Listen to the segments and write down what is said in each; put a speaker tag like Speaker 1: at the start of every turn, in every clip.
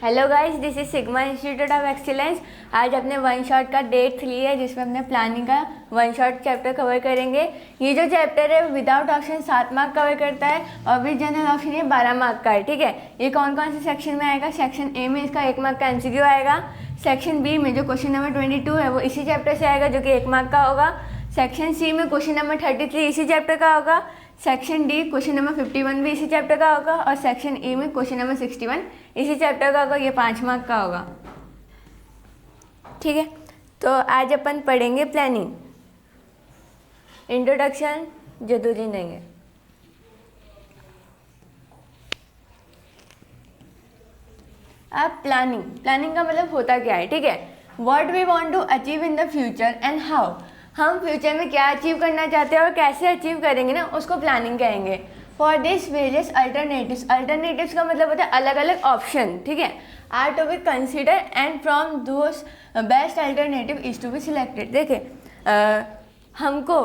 Speaker 1: Hello guys, this is sigma institute of excellence. आज अपने one shot का day 3 है जिसमें अपने प्लानिंग का वन शॉट चैप्टर कवर करेंगे। ये जो चैप्टर है विदाउट ऑप्शन 7 मार्क कवर करता है और विद जनरल ऑप्शन ये 12 मार्क का है। ठीक है, ये कौन कौन से सेक्शन में आएगा? सेक्शन ए में इसका 1 मार्क का एमसीक्यू आएगा। सेक्शन बी में जो क्वेश्चन नंबर 22 है वो इसी चैप्टर से आएगा जो कि 1 मार्क का होगा। सेक्शन सी में क्वेश्चन नंबर 33 इसी चैप्टर का होगा। सेक्शन डी क्वेश्चन नंबर 51 भी इसी चैप्टर का होगा और सेक्शन ई में क्वेश्चन नंबर 61 इसी चैप्टर का होगा। ये 5 मार्क का होगा। ठीक है, तो आज अपन पढ़ेंगे प्लानिंग। इंट्रोडक्शन जदूदीन देंगे। अब प्लानिंग का मतलब होता क्या है? ठीक है, what we want to achieve in the future and how. हम फ्यूचर में क्या अचीव करना चाहते हैं और कैसे अचीव करेंगे ना, उसको प्लानिंग कहेंगे। फॉर दिस वेरियस अल्टरनेटिव्स का मतलब होता है अलग अलग ऑप्शन। ठीक है, are to be consider and from those best alternative is to be selected. देखिए हमको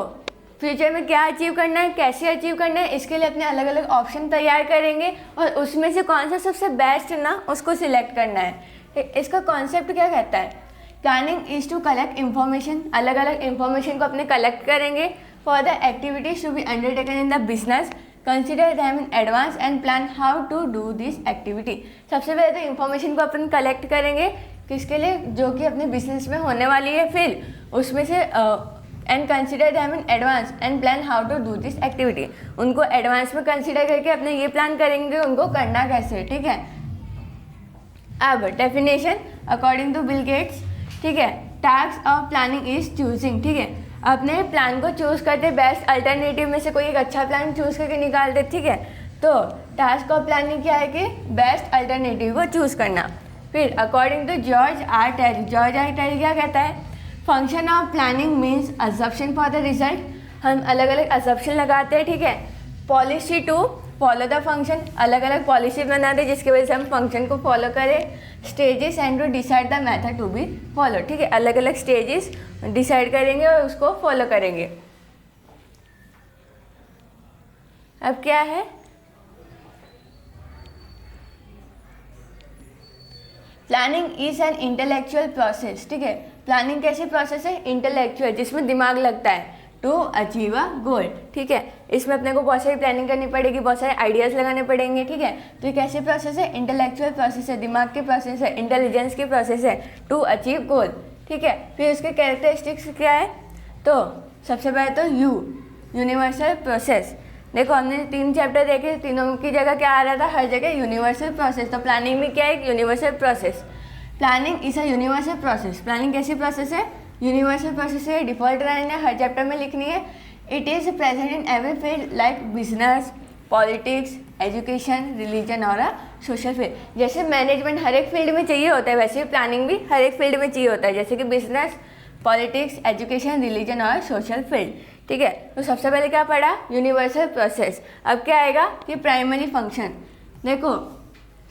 Speaker 1: फ्यूचर में क्या अचीव करना है, कैसे अचीव करना है, इसके लिए अपने अलग अलग ऑप्शन तैयार करेंगे और उसमें से कौन सा सबसे बेस्ट है ना उसको सिलेक्ट करना है। इसका कॉन्सेप्ट क्या कहता है? Planning is to collect information, अलग अलग इन्फॉर्मेशन को अपने कलेक्ट करेंगे for the activities to be undertaken in the business, consider them in advance and plan how to do this activity. सबसे पहले तो इन्फॉर्मेशन को अपन कलेक्ट करेंगे किसके लिए? जो कि अपने बिजनेस में होने वाली है। फिर उसमें से and consider them in advance and plan how to do this activity. उनको एडवांस में कंसिडर करके अपने ये प्लान करेंगे उनको करना कैसे। ठीक है, अब definition according to Bill Gates. ठीक है, task of planning is choosing. ठीक है, अपने प्लान को चूज करते, बेस्ट अल्टरनेटिव में से कोई एक अच्छा प्लान चूज करके निकालते। ठीक है, तो टास्क ऑफ प्लानिंग क्या है कि बेस्ट अल्टरनेटिव को चूज करना। फिर according to George R Terry क्या कहता है? Function of planning means assumption for the result. हम अलग अलग अजप्शन लगाते हैं। ठीक है, policy to follow the function, अलग अलग पॉलिसी बनाते हैं जिसकी वजह से हम फंक्शन को फॉलो करें। Stages and to decide the method to be follow. ठीक है, अलग अलग स्टेजेस डिसाइड करेंगे और उसको फॉलो करेंगे। अब क्या है? Planning is an intellectual process. ठीक है, प्लानिंग कैसी प्रोसेस है? इंटेलेक्चुअल, जिसमें दिमाग लगता है। टू अचीव अ गोल। ठीक है, इसमें अपने को बहुत सारी प्लानिंग करनी पड़ेगी, बहुत सारे आइडियाज़ लगाने पड़ेंगे। ठीक है, तो ये कैसी प्रोसेस है? इंटेलेक्चुअल प्रोसेस है, दिमाग की प्रोसेस है, इंटेलिजेंस की प्रोसेस है टू अचीव गोल। ठीक है, फिर उसके कैरेक्टरिस्टिक्स क्या है? तो सबसे पहले तो यूनिवर्सल प्रोसेस। देखो हमने 3 चैप्टर देखे, तीनों की जगह क्या आ रहा था? हर जगह यूनिवर्सल प्रोसेस। तो प्लानिंग में क्या है? Universal process. Planning is a universal process. Planning कैसी प्रोसेस है? यूनिवर्सल प्रोसेस है। डिफॉल्ट लाइन है, हर चैप्टर में लिखनी है। It is present in every field like business, politics, education, religion और सोशल फील्ड। जैसे मैनेजमेंट हर एक फील्ड में चाहिए होता है, वैसे ही प्लानिंग भी हर एक फील्ड में चाहिए होता है, जैसे कि बिजनेस, पॉलिटिक्स, एजुकेशन, रिलीजन और सोशल फील्ड। ठीक है, तो सबसे पहले क्या पढ़ा? Universal process. अब क्या आएगा कि प्राइमरी फंक्शन। देखो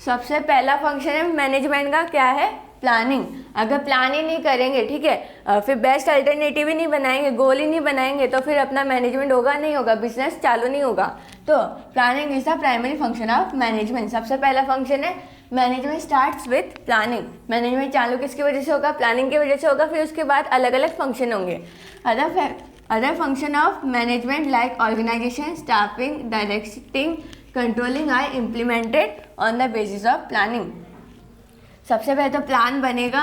Speaker 1: सबसे पहला फंक्शन है मैनेजमेंट का, क्या है? प्लानिंग। अगर प्लान ही नहीं करेंगे, ठीक है, फिर बेस्ट अल्टरनेटिव ही नहीं बनाएंगे, गोल ही नहीं बनाएंगे, तो फिर अपना मैनेजमेंट होगा नहीं होगा, बिजनेस चालू नहीं होगा। तो planning is the primary function of management. सबसे पहला फंक्शन है management starts with planning. Management चालू किसकी वजह से होगा? प्लानिंग की वजह से होगा। फिर उसके बाद अलग अलग फंक्शन होंगे। Other function of management like organisation, staffing, directing, controlling are implemented on the basis of planning. सबसे पहले तो प्लान बनेगा,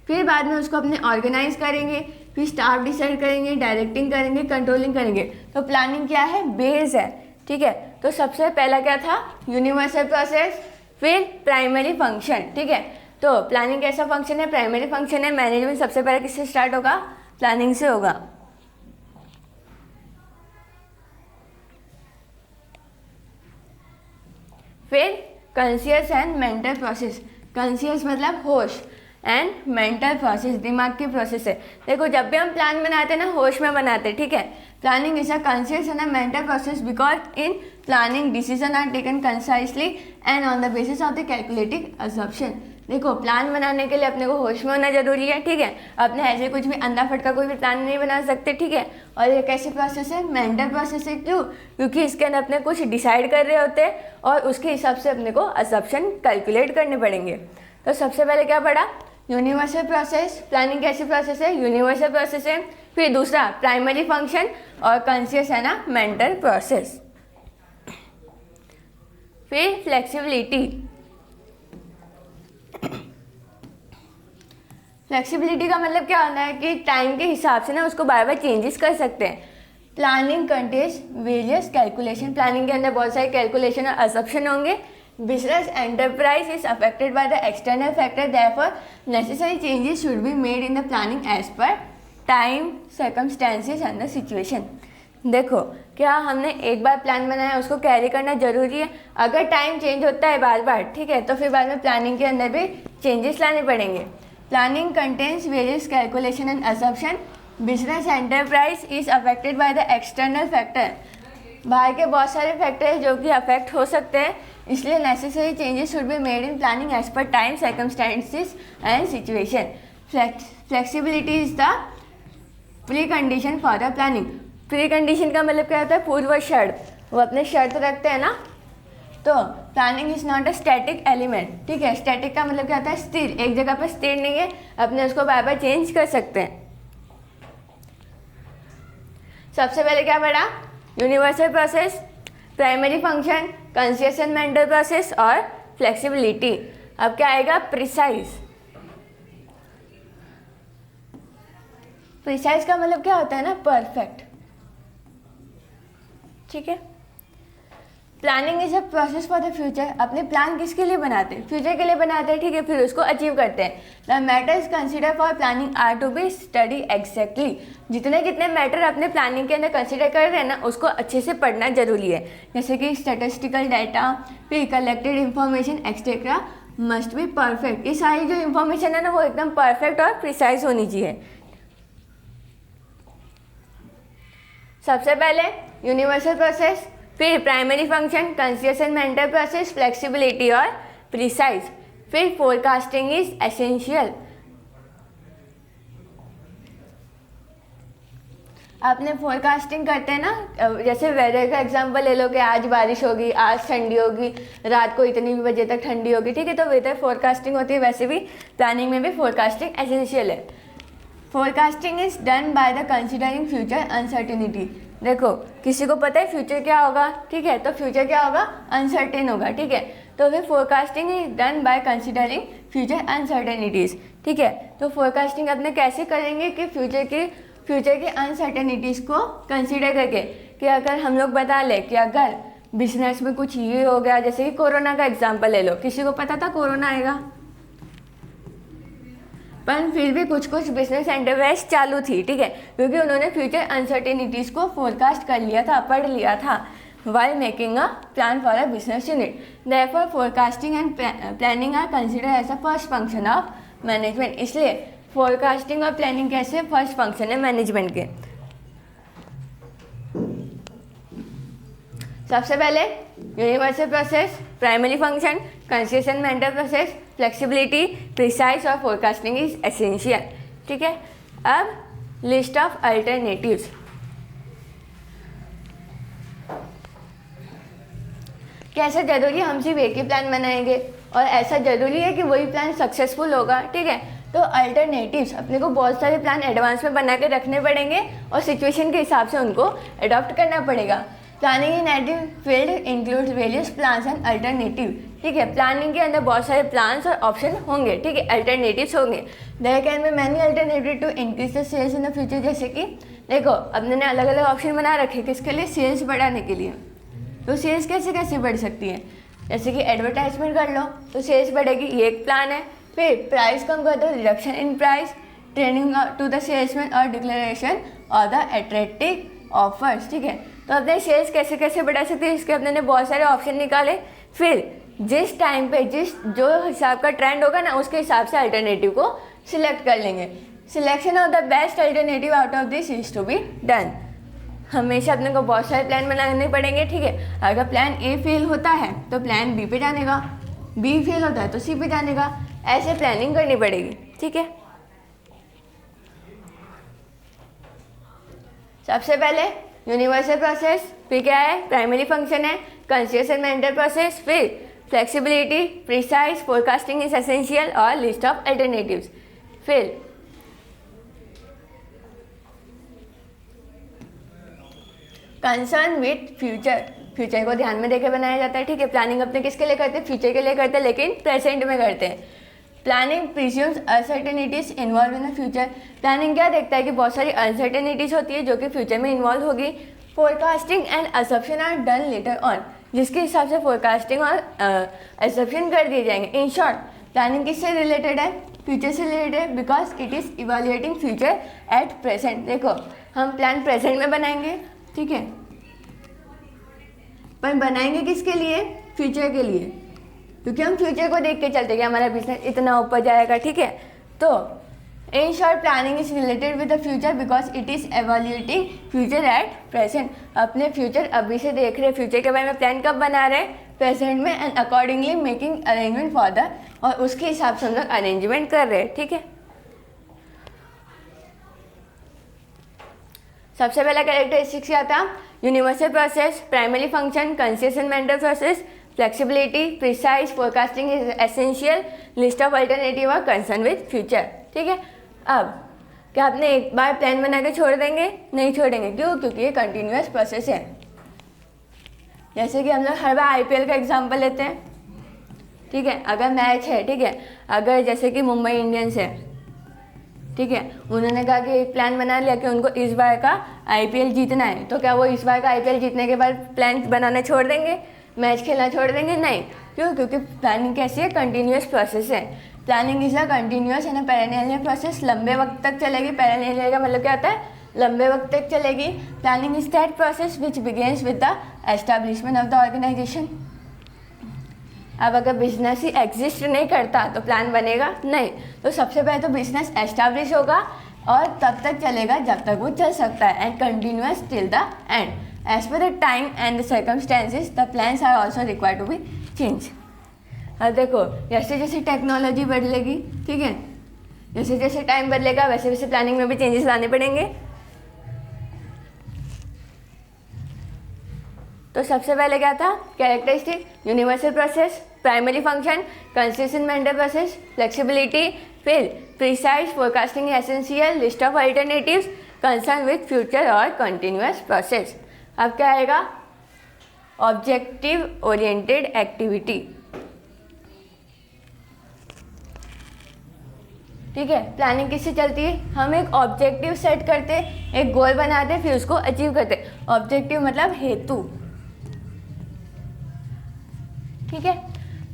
Speaker 1: फिर बाद में उसको अपने ऑर्गेनाइज करेंगे, फिर स्टाफ डिसाइड करेंगे, डायरेक्टिंग करेंगे, कंट्रोलिंग करेंगे। तो प्लानिंग क्या है? बेस है। ठीक है, तो सबसे पहला क्या था? यूनिवर्सल प्रोसेस, फिर प्राइमरी फंक्शन। ठीक है, तो प्लानिंग कैसा फंक्शन है? प्राइमरी फंक्शन है। मैनेजमेंट सबसे पहले किससे स्टार्ट होगा? प्लानिंग से होगा। फिर conscious and mental process. Conscious मतलब होश, एंड मेंटल प्रोसेस, दिमाग की प्रोसेस है। देखो जब भी हम प्लान बनाते हैं ना होश में बनाते हैं, ठीक है। Planning is a conscious and a mental process because in planning decision are taken concisely and on the basis of the calculative assumption. देखो प्लान बनाने के लिए अपने को होश में होना जरूरी है, ठीक है। अपने ऐसे कुछ भी अंधा फटका कोई भी प्लान नहीं बना सकते, ठीक है। और ये कैसी प्रोसेस है? मेंटल प्रोसेस है। क्यों? क्योंकि इसके अंदर अपने कुछ डिसाइड कर रहे होते हैं और उसके हिसाब से अपने को असम्पशन कैलकुलेट करने पड़ेंगे। तो सबसे पहले क्या पढ़ा? Universal process. प्लानिंग कैसी प्रोसेस है? यूनिवर्सल प्रोसेस है। फिर दूसरा प्राइमरी फंक्शन और कॉन्शियस है ना मेंटल प्रोसेस। फिर फ्लेक्सिबिलिटी। फ्लेक्सिबिलिटी का मतलब क्या होता है कि टाइम के हिसाब से ना उसको बार बार चेंजेस कर सकते हैं। Planning contains various calculation. Planning के अंदर बहुत सारे कैलकुलेशन और असम्पशन होंगे। Business enterprise is affected by the external factor, therefore necessary changes should be made in the planning as per time, circumstances and the situation. देखो क्या हमने एक बार प्लान बनाया उसको कैरी करना जरूरी है? अगर टाइम चेंज होता है बार बार, ठीक है, तो फिर बाद में प्लानिंग के अंदर भी चेंजेस लाने पड़ेंगे। Planning contains various calculation and assumption. Business enterprise is affected by the external factor. बाहर के बहुत सारे फैक्टर हैं जो कि अफेक्ट हो सकते हैं, इसलिए necessary changes should be made in planning as per time, circumstances and situation. Flexibility is the pre condition for the planning. Pre condition का मतलब क्या होता है? पूर्व शर्त। वो अपने शर्त रखते हैं ना। तो planning is not a static element, ठीक है। स्टैटिक का मतलब क्या होता है? स्थिर, एक जगह पर स्थिर नहीं है, अपने उसको बार बार चेंज कर सकते हैं। सबसे पहले क्या पढ़ा? Universal process, primary function, conscious and mental process और फ्लेक्सिबिलिटी। अब क्या आएगा? प्रिसाइज। प्रिसाइज का मतलब क्या होता है ना? परफेक्ट, ठीक है। Planning is a process for the future. अपने प्लान किसके लिए बनाते हैं? फ्यूचर के लिए बनाते हैं, ठीक है, फिर उसको अचीव करते हैं। The matters consider for planning are to be study exactly. जितने मैटर अपने प्लानिंग के अंदर कंसिडर कर रहे हैं ना उसको अच्छे से पढ़ना जरूरी है। जैसे कि स्टैटिस्टिकल डाटा, फिर collected information etcetera must be perfect. ये सारी जो इंफॉर्मेशन है ना वो एकदम परफेक्ट और प्रिसाइज होनी चाहिए। सबसे पहले यूनिवर्सल प्रोसेस, फिर primary function, conscious and mental process, flexibility और प्रिसाइज। फिर फोरकास्टिंग इज एसेंशियल। आपने फोरकास्टिंग करते हैं ना, जैसे वेदर का एग्जांपल ले लो कि आज बारिश होगी, आज ठंडी होगी, रात को इतनी बजे तक ठंडी होगी, ठीक है। तो वेदर फोरकास्टिंग होती है, वैसे भी प्लानिंग में भी फोरकास्टिंग एसेंशियल है। Forecasting is done by the considering future uncertainty. देखो किसी को पता है फ्यूचर क्या होगा, ठीक है, तो फ्यूचर क्या होगा? अनसर्टेन होगा, ठीक है। तो फिर forecasting is done by considering future uncertainties, ठीक है। तो फोरकास्टिंग अपने कैसे करेंगे कि फ्यूचर की अनसर्टेनिटीज़ को कंसिडर करके, कि अगर हम लोग बता लें कि अगर बिजनेस में कुछ ये हो गया, जैसे कि कोरोना का एग्जाम्पल ले लो, किसी को पता था कोरोना आएगा, पर फिर भी कुछ बिजनेस एंटरप्राइज चालू थी, ठीक है, क्योंकि उन्होंने फ्यूचर अनसर्टेनिटीज़ को फोरकास्ट कर लिया था, पढ़ लिया था while making a plan for a business unit. Therefore, forecasting and planning are considered as a first function of management. इसलिए forecasting और planning कैसे फर्स्ट फंक्शन है मैनेजमेंट के। सबसे पहले universal process, primary function, conscious and mental process, flexibility, precise और forecasting is essential, ठीक है। अब लिस्ट ऑफ अल्टरनेटिव्स। क्या ऐसा जरूरी है हम सिर्फ एक ही प्लान बनाएंगे और ऐसा जरूरी है कि वही प्लान सक्सेसफुल होगा, ठीक है। तो अल्टरनेटिव्स अपने को बहुत सारे प्लान एडवांस में बना के रखने पड़ेंगे और सिचुएशन के हिसाब से उनको अडॉप्ट करना पड़ेगा। Planning in any field includes various plans and alternative, ठीक है। प्लानिंग के अंदर बहुत सारे प्लान्स और ऑप्शन होंगे, ठीक है, अल्टरनेटिव्स होंगे। There can be many alternative to increase the sales in the future. जैसे कि देखो अपने ने अलग अलग ऑप्शन बना रखे किसके लिए? सेल्स बढ़ाने के लिए। तो सेल्स कैसे बढ़ सकती है? जैसे कि एडवर्टाइजमेंट कर लो तो सेल्स बढ़ेगी, ये एक प्लान है। फिर प्राइस कम कर दो, reduction in price, training to the salesman और डिक्लेरेशन और द अट्रैक्टिव ऑफर्स, ठीक है। तो अपने सेल्स कैसे बढ़ा सकते हैं, इसके अपने ने बहुत सारे ऑप्शन निकाले। फिर जिस टाइम पे जिस जो हिसाब का ट्रेंड होगा ना उसके हिसाब से अल्टरनेटिव को सिलेक्ट कर लेंगे। Selection of the best alternative out of this is to be done. हमेशा अपने को बहुत सारे प्लान बनाने पड़ेंगे, ठीक है। अगर प्लान ए फेल होता है तो प्लान बी पे जाने का, बी फेल होता है तो सी पे जाने का, ऐसे प्लानिंग करनी पड़ेगी, ठीक है। सबसे पहले यूनिवर्सल प्रोसेस, फिर क्या है प्राइमरी फंक्शन है, कंसियस एंड मेंटल प्रोसेस, फिर flexibility, precise, forecasting is essential और लिस्ट ऑफ अल्टरनेटिव्स, फिर कंसर्न विथ फ्यूचर, फ्यूचर को ध्यान में देकर बनाया जाता है, ठीक है। प्लानिंग अपने किसके लिए करते हैं, फ्यूचर के लिए करते हैं, लेकिन प्रेजेंट में करते हैं। Planning presumes uncertainties involve in the future, planning क्या देखता है कि बहुत सारी अनसर्टेनिटीज होती है जो कि फ्यूचर में इन्वॉल्व होगी। Forecasting and assumption are done later on, जिसके हिसाब से फोरकास्टिंग और असम्पशन कर दिए जाएंगे। इन शॉर्ट प्लानिंग किससे रिलेटेड है, फ्यूचर से रिलेटेड है, because it is evaluating future at present. देखो हम प्लान प्रेजेंट में बनाएंगे, ठीक है, पर बनाएंगे किसके लिए, फ्यूचर के लिए, क्योंकि हम फ्यूचर को देख के चलते कि हमारा बिजनेस इतना ऊपर जाएगा, ठीक है। तो इन short planning is related with the future because it is evaluating future at present. अपने फ्यूचर अभी से देख रहे, फ्यूचर के बारे में प्लान कब बना रहे, प्रेजेंट में, and accordingly making arrangement for the, और उसके हिसाब से हम लोग अरेंजमेंट कर रहे हैं, ठीक है। सबसे पहला कैरेक्टरिस्टिक्स क्या था, universal process, primary function, conscious and mental process, flexibility, precise, forecasting is essential, list of alternative और कंसर्न विद फ्यूचर, ठीक है। अब क्या आपने एक बार प्लान बना के छोड़ देंगे, नहीं छोड़ेंगे, क्यों, क्योंकि ये कंटिन्यूअस प्रोसेस है। जैसे कि हम लोग हर बार आईपीएल का एग्जांपल लेते हैं, ठीक है। अगर मैच है, ठीक है, अगर जैसे कि मुंबई इंडियंस है, ठीक है, उन्होंने कहा कि एक प्लान बना लिया कि उनको इस बार का आईपीएल जीतना है, तो क्या वो इस बार का आईपीएल जीतने के बाद प्लान बनाना छोड़ देंगे, मैच खेलना छोड़ देंगे, नहीं। क्यों, क्योंकि प्लानिंग कैसी है, कंटिन्यूअस प्रोसेस है। Planning is a continuous and perennial process, लंबे वक्त तक चलेगी। पेरेनियल का मतलब क्या होता है, लंबे वक्त तक चलेगी। Planning is that process which begins with the establishment of the organisation. अब अगर बिजनेस ही एग्जिस्ट नहीं करता तो प्लान बनेगा नहीं। तो सबसे पहले तो बिजनेस एस्टैब्लिश होगा और तब तक चलेगा जब तक वो चल सकता है, and continuous till the end as per the time and the circumstances the plans are also required to be change. अब देखो जैसे जैसे टेक्नोलॉजी बदलेगी, ठीक है, जैसे जैसे टाइम बदलेगा वैसे वैसे प्लानिंग में भी चेंजेस लाने पड़ेंगे। तो सबसे पहले क्या था, characteristic, universal process, primary function, consistent mental process, flexibility, फिर precise, forecasting essential, list of alternatives, concern with future और कंटिन्यूअस प्रोसेस। अब क्या आएगा, ऑब्जेक्टिव ओरिएंटेड एक्टिविटी, ठीक है। प्लानिंग किससे चलती है, हम एक ऑब्जेक्टिव सेट करते, एक गोल बनाते, फिर उसको अचीव करते। ऑब्जेक्टिव मतलब हेतु, ठीक है।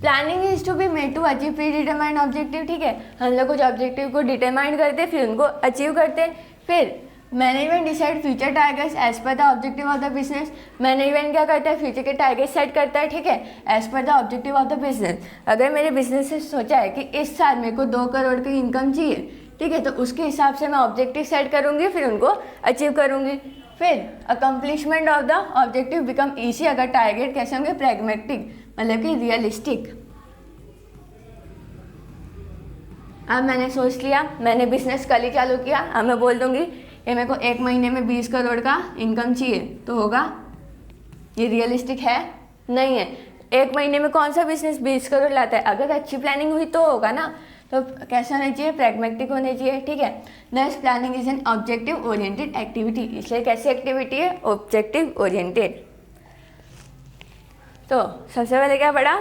Speaker 1: Planning is to be made to achieve pre determined objective, ठीक है। हम लोग कुछ ऑब्जेक्टिव को डिटरमाइन करते, फिर उनको अचीव करते। फिर management decide future targets as per the objective of the business. Management क्या करता है, फ्यूचर के टारगेट सेट करता है, ठीक है, as per the objective of the business. अगर मेरे बिजनेस से सोचा है कि इस साल मेरे को 2 करोड़ की इनकम चाहिए, ठीक है, तो उसके हिसाब से मैं ऑब्जेक्टिव सेट करूँगी, फिर उनको अचीव करूँगी। फिर accomplishment of the objective become easy अगर टारगेट कैसे होंगे, प्रैग्मेटिक मतलब कि रियलिस्टिक। अब मैंने सोच लिया, मैंने बिजनेस कल ही चालू किया, अब मैं बोल दूंगी ये मेरे को 1 महीने में 20 करोड़ का इनकम चाहिए, तो होगा, ये रियलिस्टिक है, नहीं है। 1 महीने में कौन सा बिजनेस 20 करोड़ लाता है, अगर अच्छी प्लानिंग हुई तो होगा ना। तो कैसा होना चाहिए, प्रैग्मेटिक होने चाहिए, ठीक है। Next, planning is an objective oriented activity, इसलिए कैसी एक्टिविटी है, ऑब्जेक्टिव ओरिएंटेड। तो सबसे पहले क्या पढ़ा,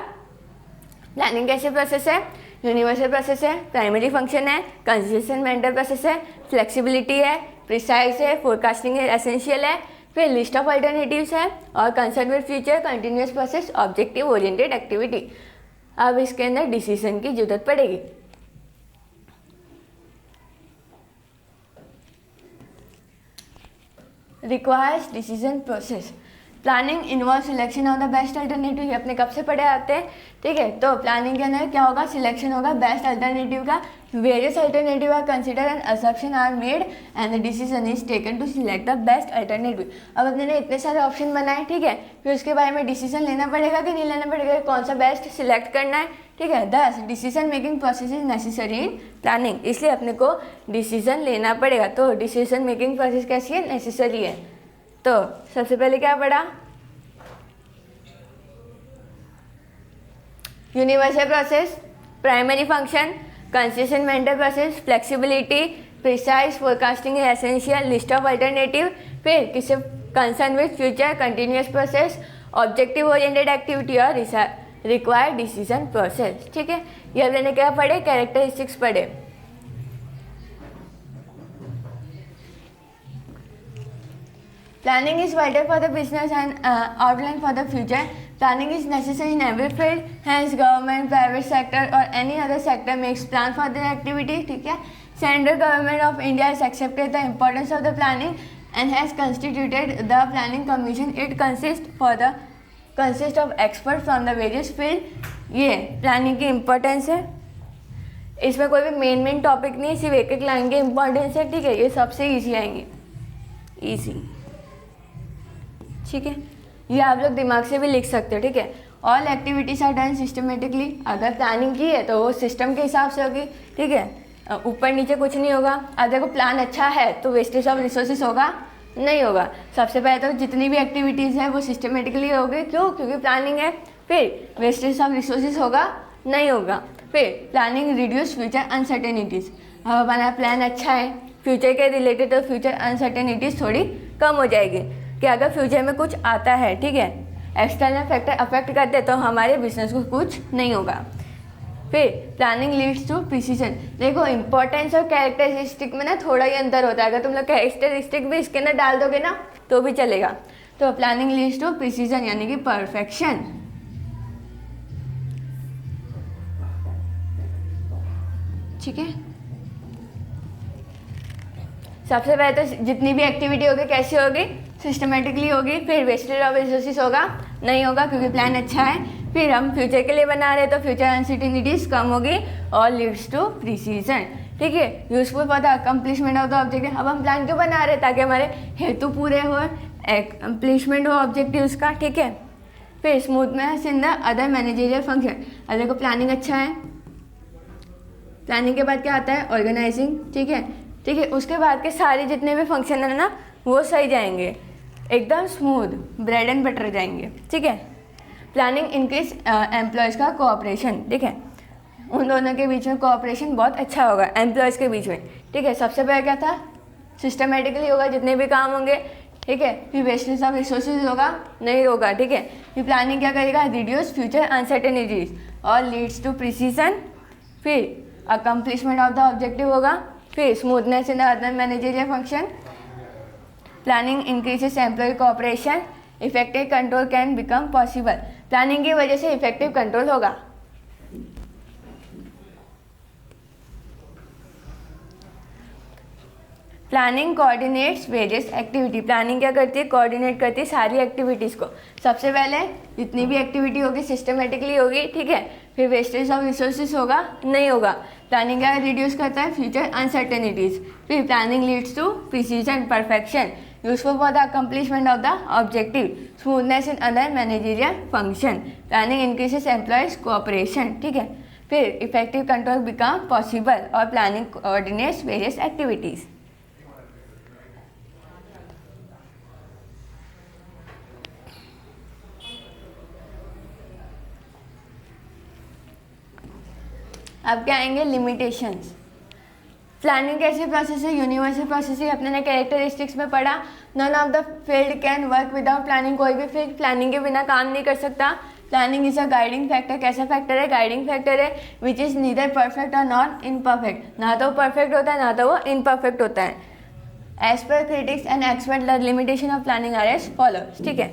Speaker 1: प्लानिंग कैसे प्रोसेस है, यूनिवर्सल प्रोसेस है, प्राइमरी फंक्शन है, कंसिस्टेंट मेंटल प्रोसेस है, फ्लेक्सिबिलिटी है, प्रिसाइज है, फोरकास्टिंग एसेंशियल है, फिर लिस्ट ऑफ अल्टरनेटिव्स है, और concern with future, continuous process, objective oriented activity. अब इसके अंदर डिसीजन की जरूरत पड़ेगी। Requires decision process, planning involve selection of the best alternative, ये अपने कब से पढ़े आते हैं, ठीक है। तो प्लानिंग के अंदर क्या होगा, सिलेक्शन होगा बेस्ट अल्टरनेटिव का, various alternative are consider and assumption are made and the decision is taken to select the best alternative. अब अपने ने इतने सारे ऑप्शन बनाए, ठीक है, फिर उसके बारे में डिसीजन लेना पड़ेगा कि नहीं लेना पड़ेगा, कौन सा बेस्ट सिलेक्ट करना है, ठीक है। दस decision making process is necessary in planning, इसलिए अपने को डिसीजन लेना पड़ेगा। तो डिसीजन मेकिंग प्रोसेस कैसी है, नेसेसरी है। तो सबसे पहले क्या पढ़ा, universal process, primary function, consistent mental process, flexibility, precise forecasting है एसेंशियल, लिस्ट ऑफ अल्टरनेटिव, फिर किससे concern with future, continuous process, objective oriented activity और रिक्वायर्ड डिसीजन प्रोसेस, ठीक है। ये अब मैंने क्या पढ़े, कैरेक्टरिस्टिक्स पढ़े। Planning is vital for the business and outline for the future. Planning is necessary in every field. Hence, government, private sector, or any other sector makes plan for their activity. ठीक है. Central government of India has accepted the importance of the planning and has constituted the planning commission. It consists of experts from the various field. ये planning की importance है. इसमें कोई भी main topic नहीं, सिर्फ एक लाइन की इंपॉर्टेंस है, ठीक है। ये सबसे ईजी आएंगे, ईजी, ठीक है। ये आप लोग दिमाग से भी लिख सकते हो, ठीक है। All activities are done systematically, अगर प्लानिंग की है तो वो सिस्टम के हिसाब से होगी, ठीक है। ऊपर नीचे कुछ नहीं होगा। अब देखो प्लान अच्छा है तो वेस्टेज ऑफ रिसोर्सेज होगा, नहीं होगा। सबसे पहले तो जितनी भी एक्टिविटीज़ है वो सिस्टमेटिकली होगी, क्यों, क्योंकि प्लानिंग है। फिर वेस्टेज ऑफ रिसोर्सेज होगा, नहीं होगा। फिर प्लानिंग रिड्यूस फ्यूचर अनसर्टेनिटीज़, अब हमारा प्लान अच्छा है फ्यूचर के रिलेटेड तो फ्यूचर अनसर्टेनिटीज़ थोड़ी कम हो जाएगी कि अगर फ्यूचर में कुछ आता है, ठीक है, एक्सटर्नल फैक्टर अफेक्ट करते तो हमारे बिजनेस को कुछ नहीं होगा। फिर प्लानिंग लीड्स टू प्रिसीजन, देखो इंपॉर्टेंस और कैरेक्टरिस्टिक में ना थोड़ा ही अंतर होता है। अगर तुम लोग कैरेक्टरिस्टिक भी इसके अंदर डाल दोगे ना तो भी चलेगा। तो प्लानिंग लीड्स टू प्रिसीजन यानी कि परफेक्शन, ठीक है। सबसे पहले तो जितनी भी एक्टिविटी होगी कैसी होगी, सिस्टमेटिकली होगी। फिर वेस्टेज ऑफ रिसोर्सेज होगा, नहीं होगा क्योंकि प्लान अच्छा है। फिर हम फ्यूचर के लिए बना रहे हैं तो फ्यूचर अनसर्टेनिटीज कम होगी और लीड्स टू प्रिसीजन, ठीक है। Useful for the accomplishment of the objective, अब हम प्लान क्यों बना रहे हैं, ताकि हमारे हेतु पूरे हो, अकम्प्लिशमेंट हो ऑब्जेक्टिव्स का, ठीक है। फिर smoothness in the other managerial function, अगर देखो प्लानिंग अच्छा है, प्लानिंग के बाद क्या आता है, ऑर्गेनाइजिंग, ठीक है, ठीक है। उसके बाद के सारे जितने भी फंक्शन है ना वो सही जाएंगे, एकदम स्मूथ, ब्रेड एंड बटर जाएंगे, ठीक है। प्लानिंग इनक्रीज एम्प्लॉयज़ का कोऑपरेशन, ठीक है, उन दोनों के बीच में कोऑपरेशन बहुत अच्छा होगा, एम्प्लॉयज़ के बीच में, ठीक है। सबसे पहले क्या था, सिस्टमेटिकली होगा जितने भी काम होंगे, ठीक है। फिर वेस्टेज ऑफ रिसोर्सेज होगा, नहीं होगा, ठीक है। फिर प्लानिंग क्या करेगा, रिड्यूस फ्यूचर अनसर्टेनिटीज और लीड्स टू प्रिसीजन। फिर अकम्प्लिशमेंट ऑफ द ऑब्जेक्टिव होगा। फिर smoothness in the other managerial function, planning increases employ cooperation, effective control can become possible, planning की वजह से इफेक्टिव कंट्रोल होगा। Planning coordinates various activity, planning क्या करती है, कोऑर्डिनेट करती है सारी एक्टिविटीज़ को। सबसे पहले जितनी भी एक्टिविटी होगी सिस्टमेटिकली होगी, ठीक है। फिर वेस्टेज ऑफ रिसोर्सेज होगा, नहीं होगा। प्लानिंग क्या रिड्यूस करता है, फ्यूचर अनसर्टेनिटीज। फिर planning leads to precision, perfection, useful for the accomplishment of the objective, smoothness in other managerial function, planning increases employees cooperation, ठीक है। फिर इफेक्टिव कंट्रोल बिकम पॉसिबल और प्लानिंग कोऑर्डिनेट्स वेरियस एक्टिविटीज़। अब क्या आएंगे, limitations. Planning कैसी process है, universal process है, अपने ने कैरेक्टरिस्टिक्स में पढ़ा। None of the field can work without planning, कोई भी फील्ड प्लानिंग के बिना काम नहीं कर सकता। Planning is a guiding factor, कैसा फैक्टर है, गाइडिंग फैक्टर है, विच इज़ नीदर परफेक्ट और नॉट इनपरफेक्ट, ना तो परफेक्ट होता है ना तो वो इनपरफेक्ट होता है। As per critics and expert the limitation of planning are as follows, ठीक है।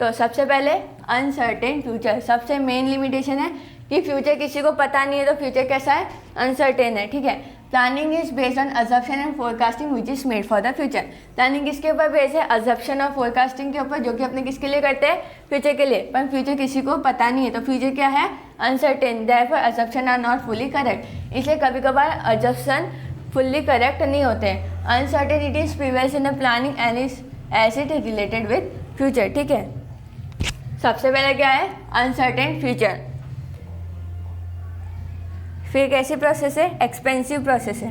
Speaker 1: तो सबसे पहले अनसर्टेन फ्यूचर, सबसे मेन लिमिटेशन है कि फ्यूचर किसी को पता नहीं है तो फ्यूचर कैसा है, अनसर्टेन है, ठीक है। Planning is based on assumption and forecasting which is made for the future. Planning किसके ऊपर बेस है? अजम्पशन और फोरकास्टिंग के ऊपर, जो कि अपने किसके लिए करते हैं? फ्यूचर के लिए। पर फ्यूचर किसी को पता नहीं है, तो फ्यूचर क्या है? Uncertain, therefore assumption are not fully correct. इसलिए कभी कभार अजम्पशन फुल्ली करेक्ट नहीं होते। Uncertainties prevails in the planning and is as it related with future. ठीक है, सबसे पहले क्या है? Uncertain future. फिर कैसी प्रोसेस है? एक्सपेंसिव प्रोसेस है।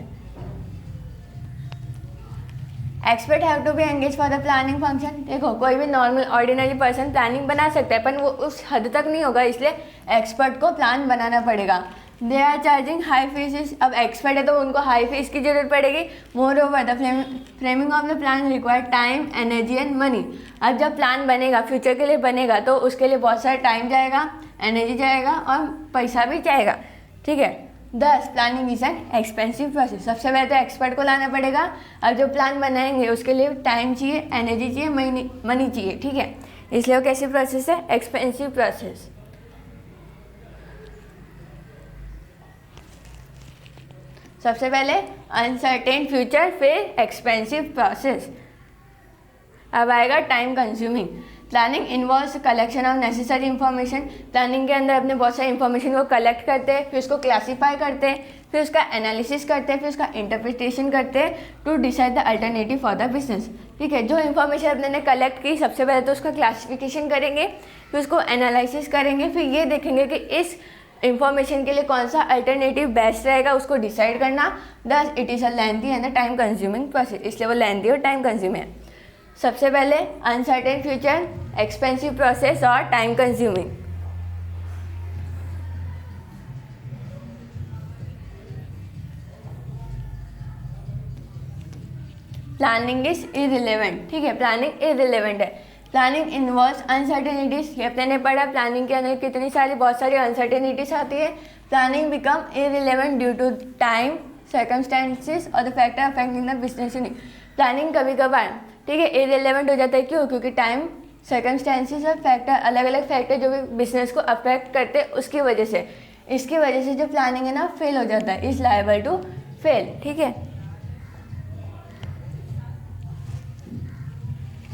Speaker 1: Expert have to be engage for the planning function. देखो, कोई भी नॉर्मल ऑर्डिनरी पर्सन प्लानिंग बना सकता है, पर वो उस हद तक नहीं होगा, इसलिए एक्सपर्ट को प्लान बनाना पड़ेगा। They are charging high fees. अब एक्सपर्ट है तो उनको हाई फीस की जरूरत पड़ेगी। Moreover the framing of the plan require time, energy and money. अब जब प्लान बनेगा, फ्यूचर के लिए बनेगा, तो उसके लिए बहुत सारा टाइम जाएगा, एनर्जी जाएगा और पैसा भी जाएगा। ठीक है, दस planning is an expensive process. सबसे पहले तो एक्सपर्ट को लाना पड़ेगा। अब जो प्लान बनाएंगे उसके लिए टाइम चाहिए, एनर्जी चाहिए, मनी चाहिए। ठीक है, इसलिए वो कैसी प्रोसेस है? Expensive process. सबसे पहले अनसर्टेन फ्यूचर, फिर एक्सपेंसिव प्रोसेस। अब आएगा time consuming. Planning involves collection of necessary information. Planning के अंदर अपने बहुत सारी इंफॉर्मेशन को कलेक्ट करते हैं, फिर उसको क्लासीफाई करते हैं, फिर उसका एनालिसिस करते हैं, फिर उसका इंटरप्रिटेशन करते हैं to decide the alternative for the business. ठीक है, जो इन्फॉर्मेशन अपने ने कलेक्ट की, सबसे पहले तो उसका क्लासिफिकेशन करेंगे, फिर उसको एनालिसिस करेंगे, फिर ये देखेंगे कि इस इंफॉर्मेशन के लिए कौन सा अल्टरनेटिव बेस्ट रहेगा, उसको डिसाइड करना। Thus it is a lengthy and a time consuming process. इसलिए वो लेंथी और टाइम कंज्यूमिंग है। सबसे पहले अनसर्टेन फ्यूचर, एक्सपेंसिव प्रोसेस और time consuming. Planning is irrelevant. ठीक है, प्लानिंग इररिलेवेंट है। Planning involves uncertainties. ये अपने ने पढ़ा, प्लानिंग के अंदर कितनी सारी बहुत सारी अनसर्टेनिटीज आती है। Planning become irrelevant due to time, circumstances और the factor affecting the business unit. Planning कभी कभार, ठीक है, इररिलेवेंट हो जाता है। क्यों? क्योंकि टाइम, सर्कमस्टेंसेस और फैक्टर, अलग अलग फैक्टर जो भी बिजनेस को अफेक्ट करते हैं उसकी वजह से, इसकी वजह से जो प्लानिंग है ना फेल हो जाता है, इज लायबल टू फेल। ठीक है,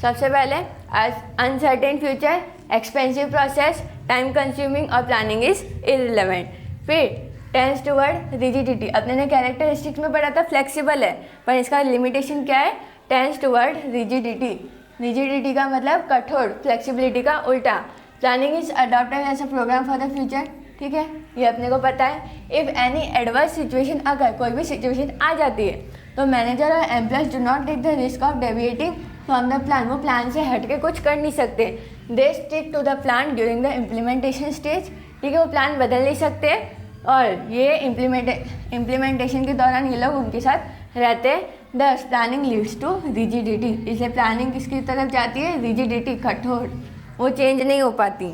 Speaker 1: सबसे पहले uncertain future, expensive process, time consuming और प्लानिंग इज इररिलेवेंट। फिर टेंस टुवर्ड रिजिडिटी। अपने ने कैरेक्टरिस्टिक्स में पढ़ा था फ्लेक्सिबल है, पर इसका लिमिटेशन क्या है? Tense toward rigidity. रिजिडिटी का मतलब कठोर, फ्लेक्सिबिलिटी का उल्टा। Planning is adopted as a programme for the future. ठीक है, ये अपने को पता है। इफ़ एनी एडवर्स सिचुएशन, अगर कोई भी सिचुएशन आ जाती है, तो मैनेजर और employees do not take the risk of deviating from the plan. वो प्लान से हट के कुछ कर नहीं सकते। They stick to the plan during the implementation stage. ठीक है, वो प्लान बदल नहीं सकते और ये इम्प्लीमेंटेशन के दौरान ये लोग उनके साथ रहते हैं। दस प्लानिंग लीड्स टू रिजिडिटी। इसलिए प्लानिंग किसकी तरफ जाती है? रिजिडिटी, कठोर, वो चेंज नहीं हो पाती।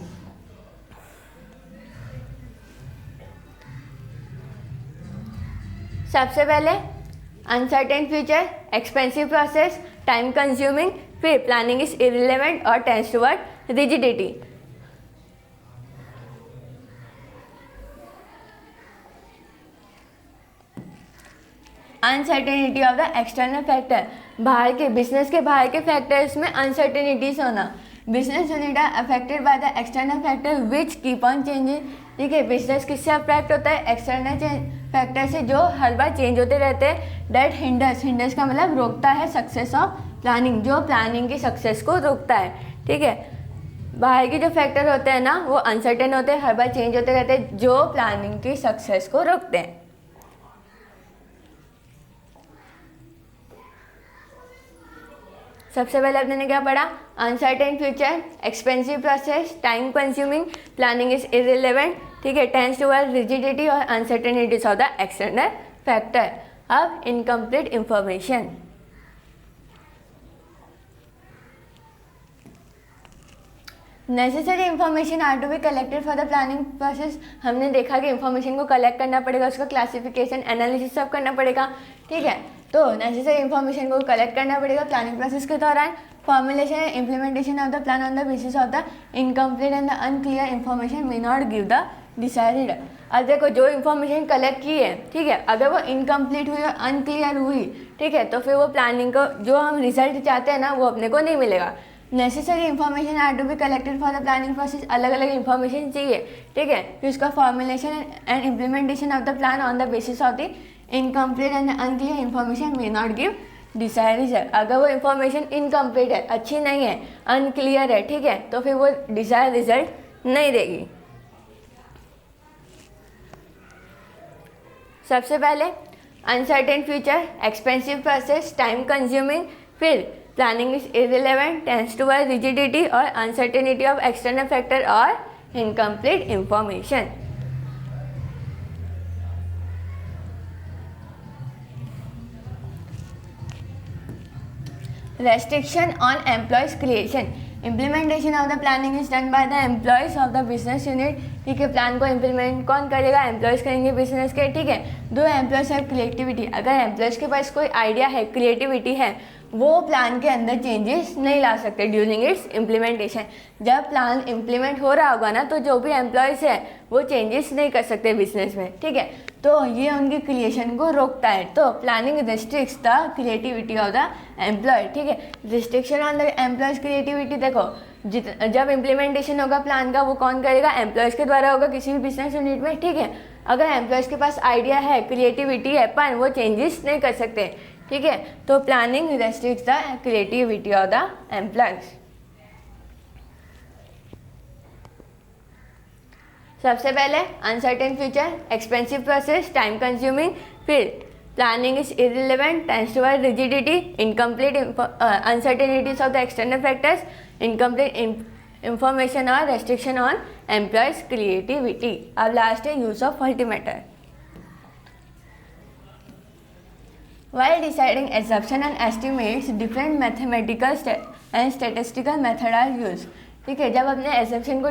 Speaker 1: सबसे पहले uncertain future, expensive process, time consuming, फिर प्लानिंग इज इररिलेवेंट और tends toward rigidity. Uncertainty of the external factor. बाहर के, बिजनेस के बाहर के फैक्टर्स में अनसर्टेनिटीज होना। Business unit are affected by the external factor which keep on changing. ठीक है, बिजनेस किससे अफेक्ट होता है? एक्सटर्नल फैक्टर से, जो हर बार चेंज होते रहते हैं। डेट हिंडर्स का मतलब रोकता है सक्सेस ऑफ प्लानिंग, जो प्लानिंग की सक्सेस को रोकता है। ठीक है, बाहर के जो फैक्टर होते हैं ना वो अनसर्टेन होते हैं, हर बार चेंज होते रहते हैं, जो प्लानिंग की सक्सेस को रोकते हैं। सबसे पहले अपने ने क्या पढ़ा? Uncertain future, expensive process, time consuming, planning is irrelevant. ठीक है, टेंड्स टुवर्ड रिजिडिटी और uncertainties of the external factor. अब incomplete information. Necessary information are to be collected for the planning process. हमने देखा कि इंफॉर्मेशन को कलेक्ट करना पड़ेगा, उसका क्लासिफिकेशन, एनालिसिस सब करना पड़ेगा। ठीक है, तो नेसेसरी इंफॉर्मेशन को कलेक्ट करना पड़ेगा प्लानिंग प्रोसेस के दौरान। Formulation and implementation of the plan on the basis of the incomplete and the unclear information may not give the decided. अब देखो जो इन्फॉर्मेशन कलेक्ट की है, ठीक है, अगर वो इनकम्प्लीट हुई और अनक्लियर हुई, ठीक है, तो फिर वो प्लानिंग को जो हम रिजल्ट चाहते हैं ना वो अपने को नहीं मिलेगा। Necessary information are to be collected for the planning process. अलग अलग इन्फॉर्मेशन चाहिए, ठीक है, फिर उसका formulation and implementation of the plan on the basis of the incomplete and unclear information may not give desired result. अगर वो information incomplete है, अच्छी नहीं है, अनक्लियर है, ठीक है, तो फिर वो डिजायर्ड रिजल्ट नहीं देगी। सबसे पहले uncertain future, expensive process, time consuming, फिर planning is irrelevant, tends toward rigidity और अनसर्टेनिटी ऑफ एक्सटर्नल फैक्टर और incomplete information. Restriction on employees creation. Implementation of the planning is done by the employees of the business unit. ठीक है, plan को implement कौन करेगा? Employees करेंगे business के, ठीक है। दो एम्प्लॉयज़ हैव क्रिएटिविटी, अगर एम्प्लॉयज़ के पास कोई आइडिया है, क्रिएटिविटी है, वो प्लान के अंदर चेंजेस नहीं ला सकते ड्यूरिंग इट्स इम्प्लीमेंटेशन। जब प्लान इम्प्लीमेंट हो रहा होगा ना, तो जो भी एम्प्लॉयज़ है वो चेंजेस नहीं कर सकते बिजनेस में, ठीक है, तो ये उनकी क्रिएशन को रोकता है। तो planning restricts the creativity of the employ, ठीक है। Restriction on the employees creativity, देखो जब इम्प्लीमेंटेशन होगा प्लान का, वो कौन करेगा? एम्प्लॉयज़ के द्वारा होगा किसी भी बिजनेस यूनिट में, ठीक है। अगर एम्प्लॉयज़ के पास आइडिया है, क्रिएटिविटी है, पर वो चेंजेस नहीं कर सकते, ठीक है, तो planning restricts the creativity of the employees. सबसे पहले uncertain future, expensive process, time consuming, फिर planning is irrelevant, tends toward rigidity, incomplete uncertainties of the external factors, incomplete information और रेस्ट्रिक्शन ऑन एम्प्लॉयज क्रिएटिविटी। अब last है use of multimeter. While deciding assumption and estimates, different mathematical and statistical method are used. ठीक है, जब अपने assumption को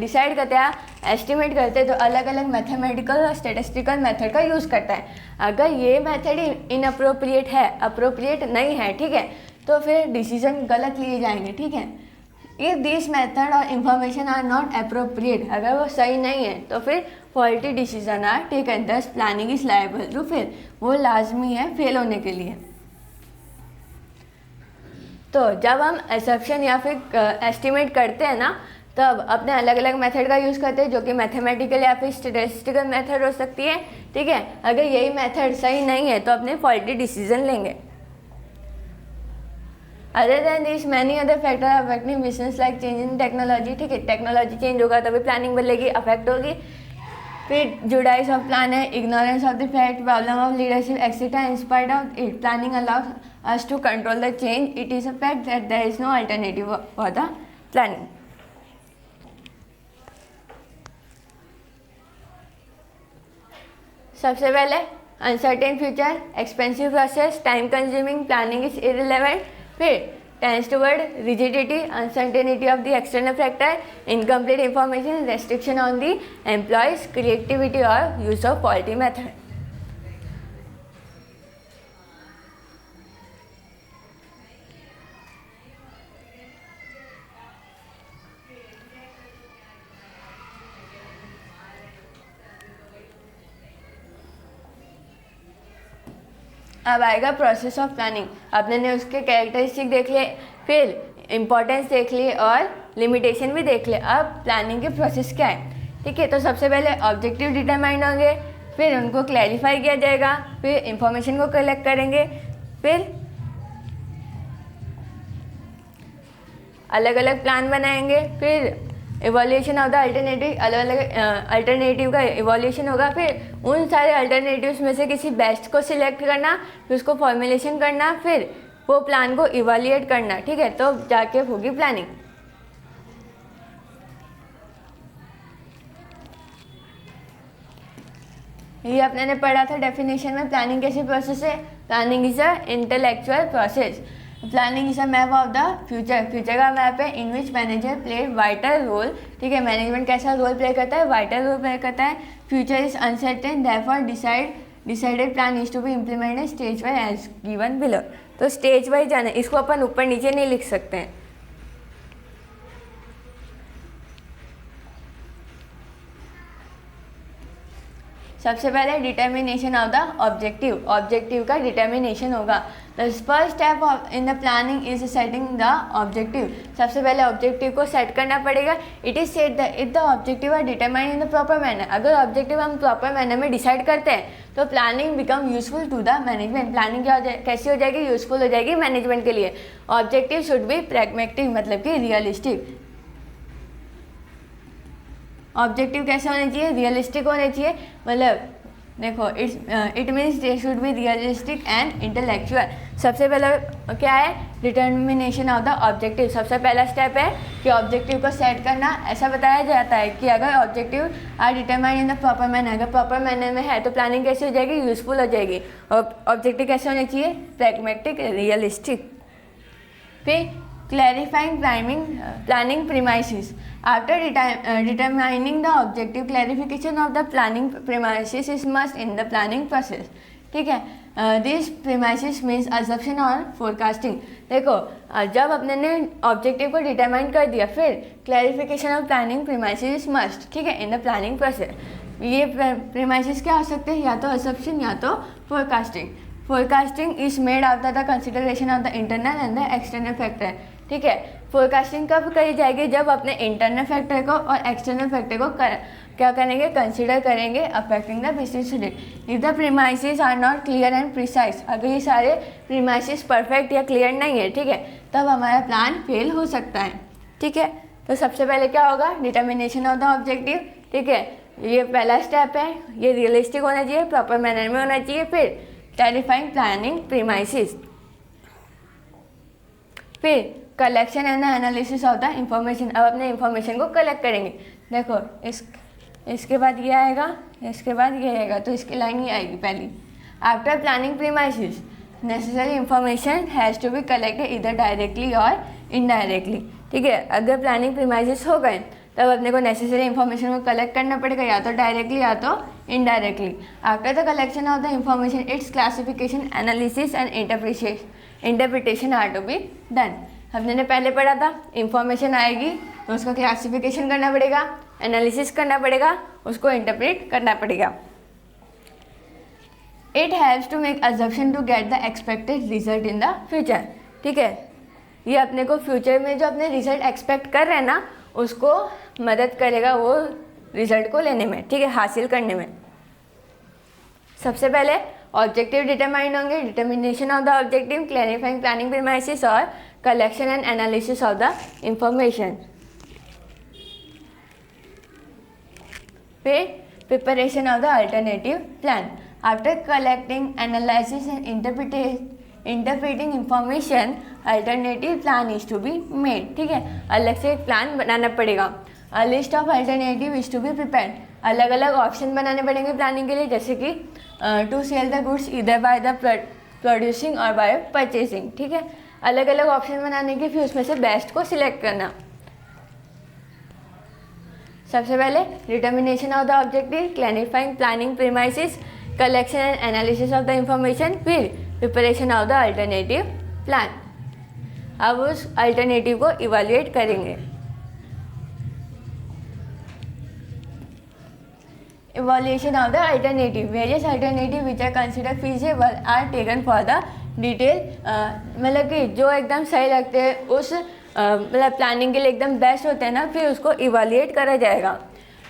Speaker 1: decide करते हैं, एस्टिमेट करते हैं, तो अलग अलग मैथमेटिकल और स्टैटिस्टिकल मेथड का यूज़ करता है। अगर ये मेथड इनअप्रोप्रिएट है, अप्रोप्रिएट नहीं है, ठीक है, तो फिर डिसीजन गलत लिए जाएंगे, ठीक है। इफ दिस मेथड और इंफॉर्मेशन आर नॉट अप्रोप्रिएट, अगर वो सही नहीं है, तो फिर faulty decision are taken, thus planning is liable to fail, वो लाजमी है फेल होने के लिए। तो जब हम एसप्शन या फिर एस्टिमेट करते हैं ना, तब अपने अलग अलग मेथड का यूज़ करते हैं, जो कि मैथमेटिकल या फिर स्टैटिस्टिकल मेथड हो सकती है, ठीक है। अगर यही मेथड सही नहीं है, तो अपने फॉल्टी डिसीजन लेंगे। Other than this many other factor affecting business like change in technology, ठीक है, टेक्नोलॉजी चेंज होगा तभी प्लानिंग बदलेगी, अफेक्ट होगी। फिर जुडाइस ऑफ प्लान है, ignorance of the fact, problem of leadership etcetera. In spite of it, planning allows us to control the change. It is a fact that there is no alternative for the planning. सबसे पहले uncertain future, expensive process, time consuming, planning is irrelevant, फिर tends toward rigidity, uncertainty of the external factor, incomplete information, restriction on the employees' creativity or use of faulty method. अब आएगा process of planning. अपने ने उसके characteristic देख लिए, फिर importance देख लिए और लिमिटेशन भी देख लिए। अब प्लानिंग के प्रोसेस क्या है, ठीक है। तो सबसे पहले ऑब्जेक्टिव डिटरमाइन होंगे, फिर उनको क्लैरिफाई किया जाएगा, फिर इंफॉर्मेशन को कलेक्ट करेंगे, फिर अलग अलग प्लान बनाएंगे, फिर इवोल्यूशन ऑफ द अल्टरनेटिव, अलग अलग अल्टरनेटिव का इवोल्यूशन होगा, फिर उन सारे अल्टरनेटिव्स में से किसी बेस्ट को सिलेक्ट करना, फिर उसको फॉर्मुलेशन करना, फिर वो प्लान को इवोल्यूएट करना, ठीक है, तो जाके होगी प्लानिंग। ये अपने ने पढ़ा था डेफिनेशन में, प्लानिंग कैसी प्रोसेस है। Planning is a intellectual process, planning is a map of the future, future का मैप है, इन विच मैनेजर प्ले वाइटल रोल, ठीक है। मैनेजमेंट कैसा रोल प्ले करता है, वाइटल रोल प्ले करता है। Future is uncertain, therefore decided plan is to be implemented stage wise as given below. तो स्टेज वाइज जाना, इसको अपन ऊपर नीचे नहीं लिख सकते हैं। सबसे पहले determination of the objective, objective का डिटर्मिनेशन होगा। The first step in the planning is setting the objective. सबसे पहले ऑब्जेक्टिव को सेट करना पड़ेगा। It is set the if the objective are determine in the proper manner. अगर objective हम proper manner में डिसाइड करते हैं तो planning become useful to the management. Planning क्या कैसी हो जाएगी, यूजफुल हो जाएगी मैनेजमेंट के लिए। ऑब्जेक्टिव शुड बी प्रैग्मेटिक, मतलब कि रियलिस्टिक। ऑब्जेक्टिव कैसे होने चाहिए, रियलिस्टिक होने चाहिए। मतलब देखो it means they should be realistic and intellectual. सबसे पहले क्या है, डिटर्मिनेशन ऑफ द ऑब्जेक्टिव। सबसे पहला स्टेप है कि ऑब्जेक्टिव को सेट करना। ऐसा बताया जाता है कि अगर objective are determine in the proper manner, अगर प्रॉपर मैनर में है तो प्लानिंग कैसी हो जाएगी, यूजफुल हो जाएगी। और ऑब्जेक्टिव कैसे होने चाहिए, प्रैग्मेटिक, रियलिस्टिक। फिर clarifying planning premises. After determining the objective, clarification of the planning premises is must in the planning process. ठीक है, दिस premises means assumption और forecasting. देखो जब अपने ने ऑब्जेक्टिव को डिटरमाइन कर दिया, फिर clarification of planning premises is must, ठीक है, इन द प्लानिंग प्रोसेस। ये premises क्या हो सकते हैं, या तो assumption या तो forecasting. Forecasting is made after the consideration of the internal and the external factor. ठीक है, फोरकास्टिंग कब करी जाएगी, जब अपने इंटरनल फैक्टर को और एक्सटर्नल फैक्टर को क्या करेंगे, कंसिडर करेंगे affecting the business result. If the premises are not clear and precise, अगर ये सारे प्रीमाइसेस परफेक्ट या क्लियर नहीं है, ठीक है, तब हमारा प्लान फेल हो सकता है। ठीक है, तो सबसे पहले क्या होगा, डिटर्मिनेशन ऑफ द ऑब्जेक्टिव। ठीक है, ये पहला स्टेप है, ये रियलिस्टिक होना चाहिए, प्रॉपर मैनर में होना चाहिए। फिर क्लैरिफाइंग प्लानिंग प्रीमाइसेस, फिर collection and analysis of the information. अब अपने इंफॉर्मेशन को कलेक्ट करेंगे। देखो इसके बाद ये आएगा, इसके बाद ये आएगा, तो इसकी लाइन ही आएगी पहली। After planning premises necessary information has to be collected इधर डायरेक्टली और इनडायरेक्टली। ठीक है, अगर प्लानिंग प्रीमाइसेस हो गए तब अपने को नेसेसरी इंफॉर्मेशन को कलेक्ट करना पड़ेगा, या तो डायरेक्टली या तो indirectly. After the collection of the information its classification, analysis and interpretation are to be done. हमने ने पहले पढ़ा था, इंफॉर्मेशन आएगी तो उसका क्लासिफिकेशन करना पड़ेगा, एनालिसिस करना पड़ेगा, उसको इंटरप्रेट करना पड़ेगा। It helps to make assumption to get the expected result in the future. ठीक है, ये अपने को फ्यूचर में जो अपने रिजल्ट एक्सपेक्ट कर रहे हैं ना, उसको मदद करेगा वो रिजल्ट को लेने में, ठीक है, हासिल करने में। सबसे पहले ऑब्जेक्टिव डिटरमाइन होंगे, determination of the objective, clarifying planning premises और collection and analysis of the information. फिर preparation of the alternative plan. After collecting, analysis and interpreting information, alternative plan is to be made. ठीक है, अलग से एक plan बनाना पड़ेगा। A list of alternative is to be prepared. अलग अलग ऑप्शन बनाने पड़ेंगे प्लानिंग के लिए, जैसे कि टू सेल द गुड्स इधर बाय द प्रोड्यूसिंग और बाय परचेसिंग। ठीक है, अलग अलग ऑप्शन बनाने के, फिर उसमें से बेस्ट को सिलेक्ट करना। सबसे पहले determination of the objective, clarifying planning premises, collection and analysis of the information, फिर preparation of the alternative plan. अब उस अल्टरनेटिव को इवैल्यूएट करेंगे। Evaluation of the alternative, various alternative which are consider feasible are taken for the detail. मतलब कि जो एकदम सही लगते हैं, उस मतलब प्लानिंग के लिए एकदम बेस्ट होते हैं ना, फिर उसको इवैल्यूएट करा जाएगा।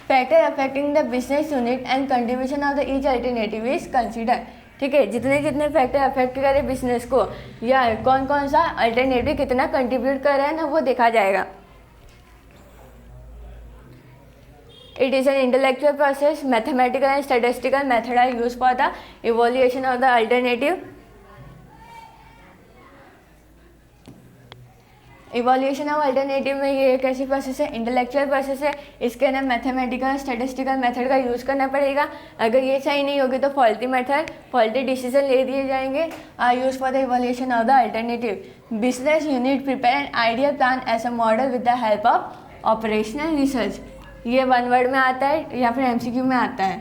Speaker 1: Factor affecting the business unit and contribution of the each alternative is consider. ठीक है, जितने जितने फैक्टर अफेक्ट करे बिजनेस को, या कौन कौन सा अल्टरनेटिव कितना कंट्रीब्यूट कर रहा है ना, वो देखा जाएगा। It is an intellectual process, mathematical and statistical method are use for the evaluation of the alternative. Evaluation of alternative में ये एक ऐसी प्रोसेस है, इंटेलेक्चुअल प्रोसेस है, इसके अंदर मैथमेटिकल स्टैटिस्टिकल मेथड का यूज़ करना पड़ेगा। अगर ये सही नहीं होगी तो फॉल्टी मेथड, फॉल्टी डिसीजन ले दिए जाएंगे। Are use for the evaluation of the alternative. Business unit prepare an ideal plan as a model with the help of operational research. ये वन वर्ड में आता है या फिर एमसीक्यू में आता है।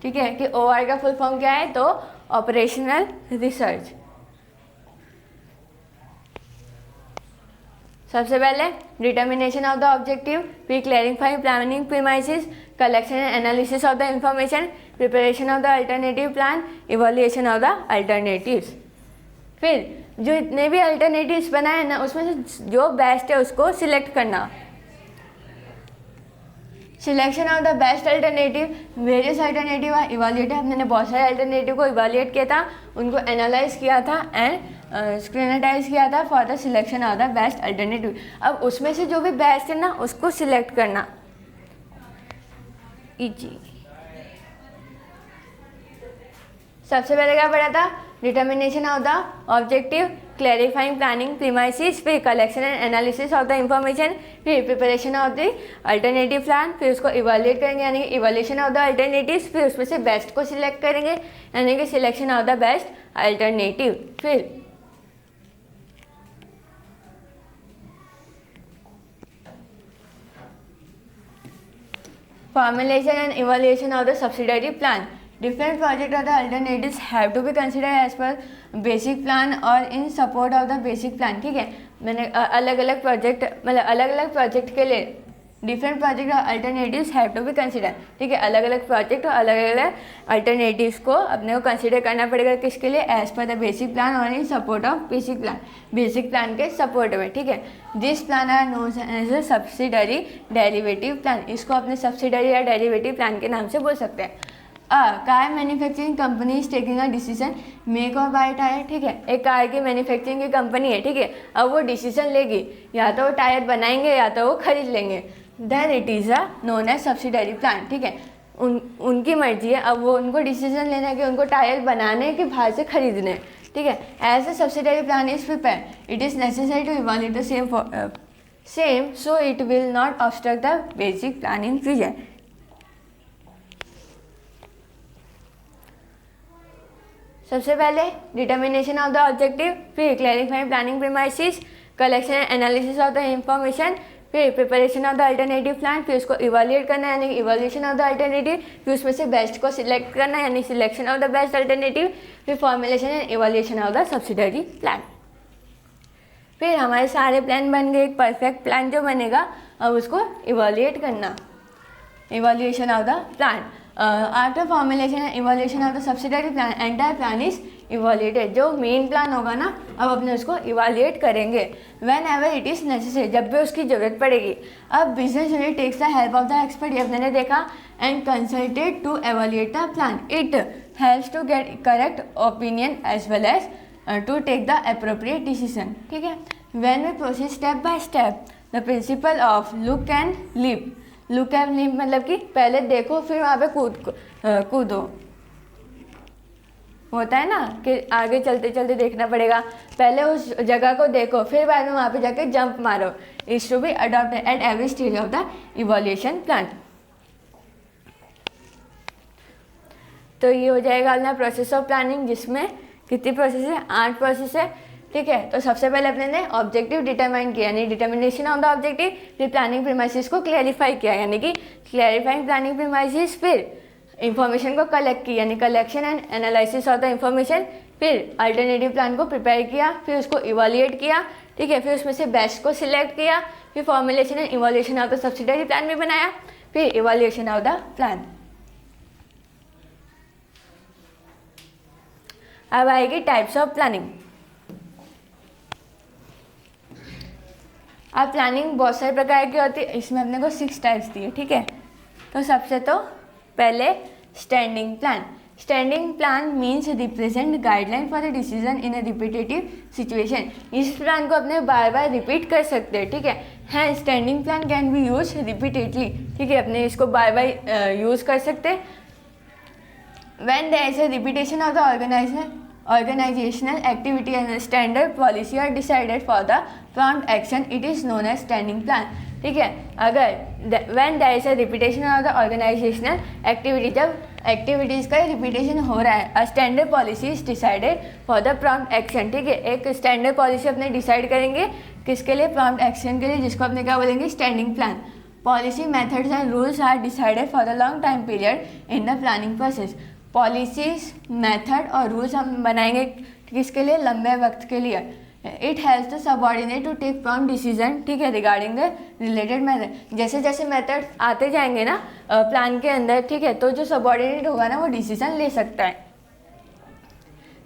Speaker 1: ठीक है, कि OR का फुल फॉर्म क्या है, तो ऑपरेशनल रिसर्च। सबसे पहले डिटर्मिनेशन ऑफ द ऑब्जेक्टिव, फिर clarifying planning premises, collection and analysis of the information, preparation of the alternative plan, evaluation of the alternatives. फिर जो इतने भी अल्टरनेटिव्स बनाए ना उसमें से जो बेस्ट है उसको सिलेक्ट करना। Selection of the best alternative, various alternative are evaluated, हमने बहुत सारे अल्टरनेटिव को इवैल्यूएट किया था, उनको एनालाइज किया था एंड स्क्रीनेटाइज किया था for the selection of the best alternative. अब उसमें से जो भी बेस्ट है ना उसको सिलेक्ट करना। इजी। सबसे पहले क्या पढ़ा था? Determination of the objective, clarifying planning premises, फिर collection and analysis of the information, फिर preparation of the alternative plan, फिर उसको इवैल्यूएट करेंगे यानी कि इवैल्यूएशन ऑफ द अल्टरनेटिव्स, फिर उसमें से बेस्ट को सिलेक्ट करेंगे यानी कि selection of the best alternative. फिर formulation and evaluation of the subsidiary plan. Different project or the alternatives have to be considered as per basic plan or in support of the basic plan। ठीक है, मैंने अलग अलग project मतलब अलग अलग project के लिए डिफरेंट प्रोजेक्ट और alternatives have to be consider. ठीक है, अलग अलग प्रोजेक्ट और अलग अलग अल्टरनेटिव्स को अपने को कंसिडर करना पड़ेगा। किसके लिए? As per the basic plan और in support of basic plan, basic plan के सपोर्ट में। ठीक है, this plan are known as a subsidiary derivative plan, इसको अपने सब्सिडरी या डेरिवेटिव प्लान के नाम से बोल सकते हैं। Car manufacturing company is taking a decision make और बाय टायर। ठीक है, एक कार की मैन्युफैक्चरिंग की कंपनी है। ठीक है, अब वो डिसीजन लेगी या तो वो टायर बनाएंगे या तो वो खरीद लेंगे, then it is a known as subsidiary plan. ठीक है, उनकी मर्जी है, अब वो उनको डिसीजन लेना है कि उनको टायर बनाने कि बाहर से खरीदने। ठीक है, as a subsidiary plan is prepare it is necessary to evaluate the same so it will not obstruct the basic plan in future. सबसे पहले डिटर्मिनेशन ऑफ द ऑब्जेक्टिव, फिर clarifying planning premises, collection and analysis of the information, फिर preparation of the alternative plan, फिर उसको evaluate करना यानी evaluation of the alternative, फिर उसमें से बेस्ट को सिलेक्ट करना यानी selection of the best alternative, फिर formulation and evaluation of the subsidiary plan. फिर हमारे सारे प्लान बन गए, एक परफेक्ट प्लान जो बनेगा अब उसको इवैल्यूएट करना, evaluation of the plan. After formulation and evaluation of the subsidiary plan entire plan is evaluated. जो मेन प्लान होगा ना अब अपने उसको इवैल्यूएट करेंगे whenever it is necessary, जब भी उसकी ज़रूरत पड़ेगी। अब business unit takes the help of the expert, ये अपने ने देखा, and consulted to evaluate the plan. It helps to get correct opinion as well as to take the appropriate decision. ठीक है, when we proceed step by step the principle of look and leap, look and leap मतलब कि पहले देखो फिर वहाँ पे कूदो, होता है ना कि आगे चलते चलते देखना पड़ेगा, पहले उस जगह को देखो फिर बाद में वहाँ पे जाके जंप मारो। Is to be adopted at every stage of the evaluation plan. तो ये हो जाएगा अपना प्रोसेस ऑफ प्लानिंग, जिसमें कितनी प्रोसेस है? 8 प्रोसेस है। ठीक है, तो सबसे पहले अपने ने ऑब्जेक्टिव डिटरमाइन किया यानी डिटर्मिनेशन ऑफ द ऑब्जेक्टिव, फिर प्लानिंग प्रीमाइसेस को क्लैरिफाई किया यानी कि क्लैरिफाइंग प्लानिंग प्रीमाइसेस, फिर इंफॉर्मेशन को कलेक्ट किया यानी collection and analysis of the information, फिर अल्टरनेटिव प्लान को प्रिपेयर किया, फिर उसको इवैल्यूएट किया। ठीक है, फिर उसमें से बेस्ट को सिलेक्ट किया, फिर formulation and evaluation of the subsidiary plan भी बनाया, फिर इवैल्यूएशन ऑफ द प्लान। अब आएगी टाइप्स ऑफ प्लानिंग। अब प्लानिंग बहुत सारे प्रकार की होती है, इसमें अपने को 6 टाइप्स दिए। ठीक है, तो सबसे तो पहले standing plan. Standing plan means represent guideline for the decision in a repetitive situation. इस प्लान को अपने बार बार रिपीट कर सकते हैं। ठीक है, standing plan can be use repeatedly. ठीक है, अपने इसको बार बार यूज कर सकते हैं। When there is a repetition of the organizational activity and standard policy are decided for the prompt action, it is known as standing plan। ठीक है, अगर when there is a repetition of the organizational activity, जब activities का repetition हो रहा है, a standard policy is decided for the prompt action। ठीक है, एक स्टैंडर्ड पॉलिसी अपने डिसाइड करेंगे किसके लिए? प्रॉम्प्ट एक्शन के लिए, जिसको अपने क्या बोलेंगे? Standing plan. Policy methods and rules are decided for the long time period in the planning process. Policies, method और रूल्स हम बनाएंगे किसके लिए? लंबे वक्त के लिए it helps the subordinate to take prompt decision, ठीक है, रिगार्डिंग द रिलेटेड मेथड। जैसे जैसे मेथड आते जाएंगे ना प्लान के अंदर, ठीक है, तो जो सबऑर्डिनेट होगा ना वो डिसीजन ले सकता है।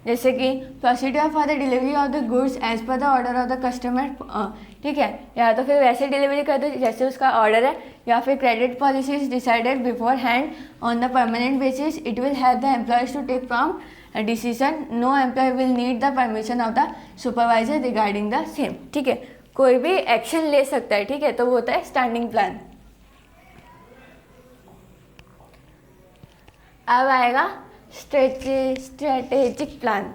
Speaker 1: जैसे कि procedure for the delivery of the goods as per the order of the customer, ठीक है, या तो फिर वैसे डिलीवरी कर दो जैसे उसका ऑर्डर है, या फिर credit policy is decided beforehand on the permanent basis, it will help the employees to take prompt decision, no employee will need the permission of the supervisor regarding the same, ठीक है, कोई भी action ले सकता है, ठीक है, तो वो होता है स्टैंडिंग प्लान। अब आएगा स्ट्रेटेजिक प्लान।